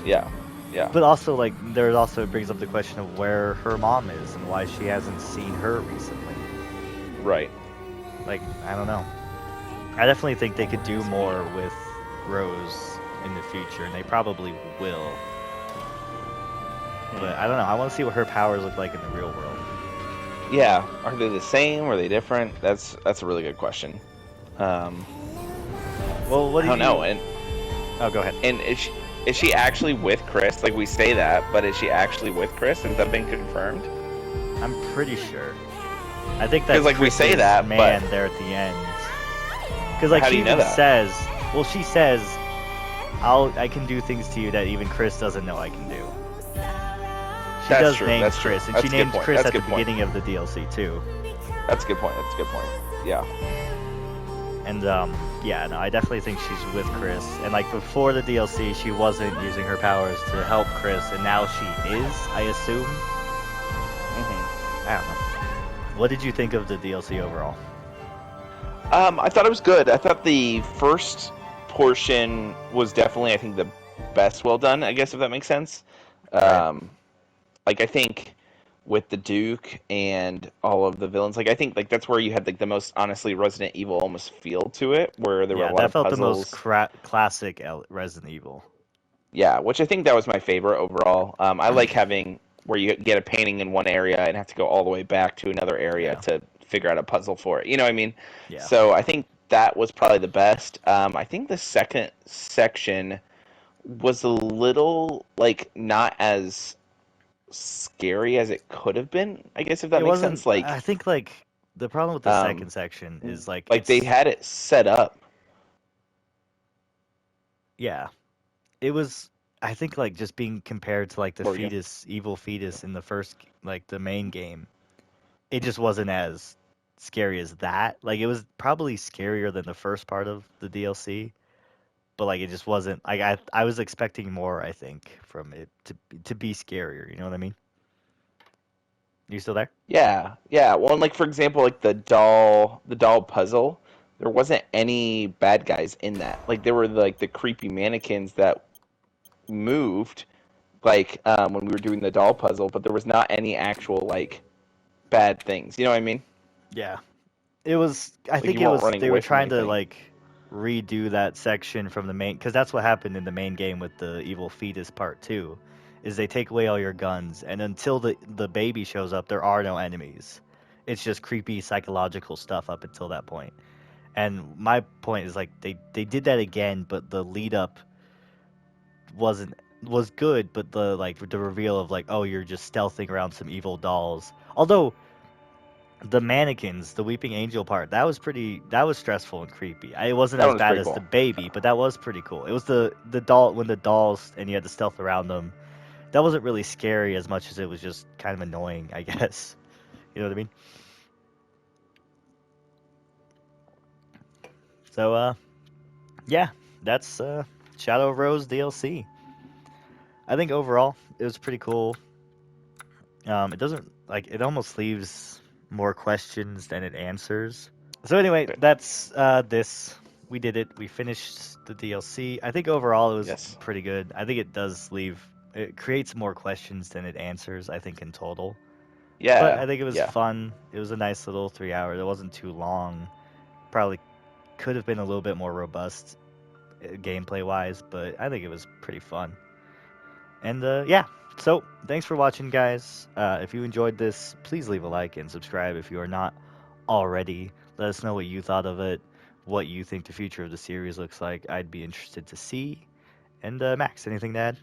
Yeah. Yeah. But also, like, there also brings up the question of where her mom is and why she hasn't seen her recently. Right. Like, I don't know. I definitely think they could do more with Rose in the future, and they probably will. But I don't know. I want to see what her powers look like in the real world. Yeah. Are they the same? Are they different? That's a really good question. Well, what do I don't know. And oh, go ahead. And is she actually with Chris? Like, we say that, but is she actually with Chris? Has that been confirmed? I'm pretty sure. I think that's like we say Chris's that, man but there at the end. Because like how do she you know even that? says, well, she says, I can do things to you that even Chris doesn't know I can do. She That's does true, name that's true. Chris, and That's she a good named point, Chris that's at a the good point. beginning of the DLC too. That's a good point. That's a good point. Yeah. And yeah, no, I definitely think she's with Chris. And like before the DLC, she wasn't using her powers to help Chris, and now she is, I assume. I don't know. What did you think of the DLC overall? I thought it was good. I thought the first portion was definitely, I think, the best well done, I guess, if that makes sense. Right. Like, I think with the Duke and all of the villains. Like I think like that's where you had like the most honestly Resident Evil almost feel to it, where there were a lot of puzzles. That felt the most classic Resident Evil. Yeah, which I think that was my favorite overall. I like having where you get a painting in one area and have to go all the way back to another area to figure out a puzzle for it. You know what I mean? Yeah. So I think that was probably the best. I think the second section was a little like not as scary as it could have been. I guess if that makes sense. Like I think like the problem with the second section is like they had it set up. Yeah. It was, I think, like just being compared to like the evil fetus in the first, like the main game, it just wasn't as scary as that. Like it was probably scarier than the first part of the DLC, but like it just wasn't. Like I was expecting more. I think from it to be scarier. You know what I mean? You still there? Yeah, yeah. Well, and like for example, like the doll puzzle, there wasn't any bad guys in that. Like there were like the creepy mannequins that moved like when we were doing the doll puzzle, but there was not any actual like bad things. You know what I mean? Yeah. It was I think it was they were trying to like redo that section from the main, because that's what happened in the main game with the evil fetus part 2, is they take away all your guns, and until the baby shows up there are no enemies. It's just creepy psychological stuff up until that point. And my point is like they did that again, but the lead up was good, but the reveal of like, oh, you're just stealthing around some evil dolls. Although the mannequins, the weeping angel part, that was stressful and creepy. It wasn't as bad as the baby, but that was pretty cool. It was the doll, when the dolls and you had to stealth around them. That wasn't really scary as much as it was just kind of annoying, I guess. You know what I mean? So yeah, that's Shadow of Rose DLC. I think overall it was pretty cool. It doesn't it almost leaves more questions than it answers. So anyway, that's this. We did it. We finished the DLC. I think overall it was pretty good. I think it creates more questions than it answers, I think, in total. Yeah. But I think it was fun. It was a nice little 3 hours. It wasn't too long. Probably could have been a little bit more robust gameplay wise, but I think it was pretty fun. And yeah, so thanks for watching, guys. If you enjoyed this, please leave a like and subscribe if you are not already. Let us know what you thought of it, what you think the future of the series looks like. I'd be interested to see. And Max, anything to add?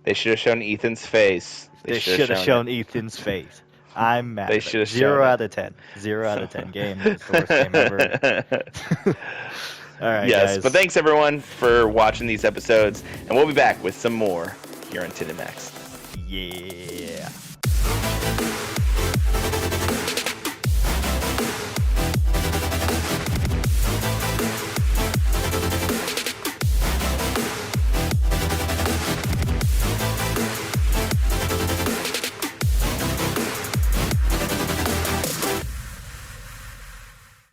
They should have shown Ethan's face. They should have shown Ethan's face. I'm mad. They should have 0 out of 10. 0 out of 10 game. It's the worst game ever. All right, yes, guys. But thanks everyone for watching these episodes, and we'll be back with some more here on Tin and Maxx. Yeah.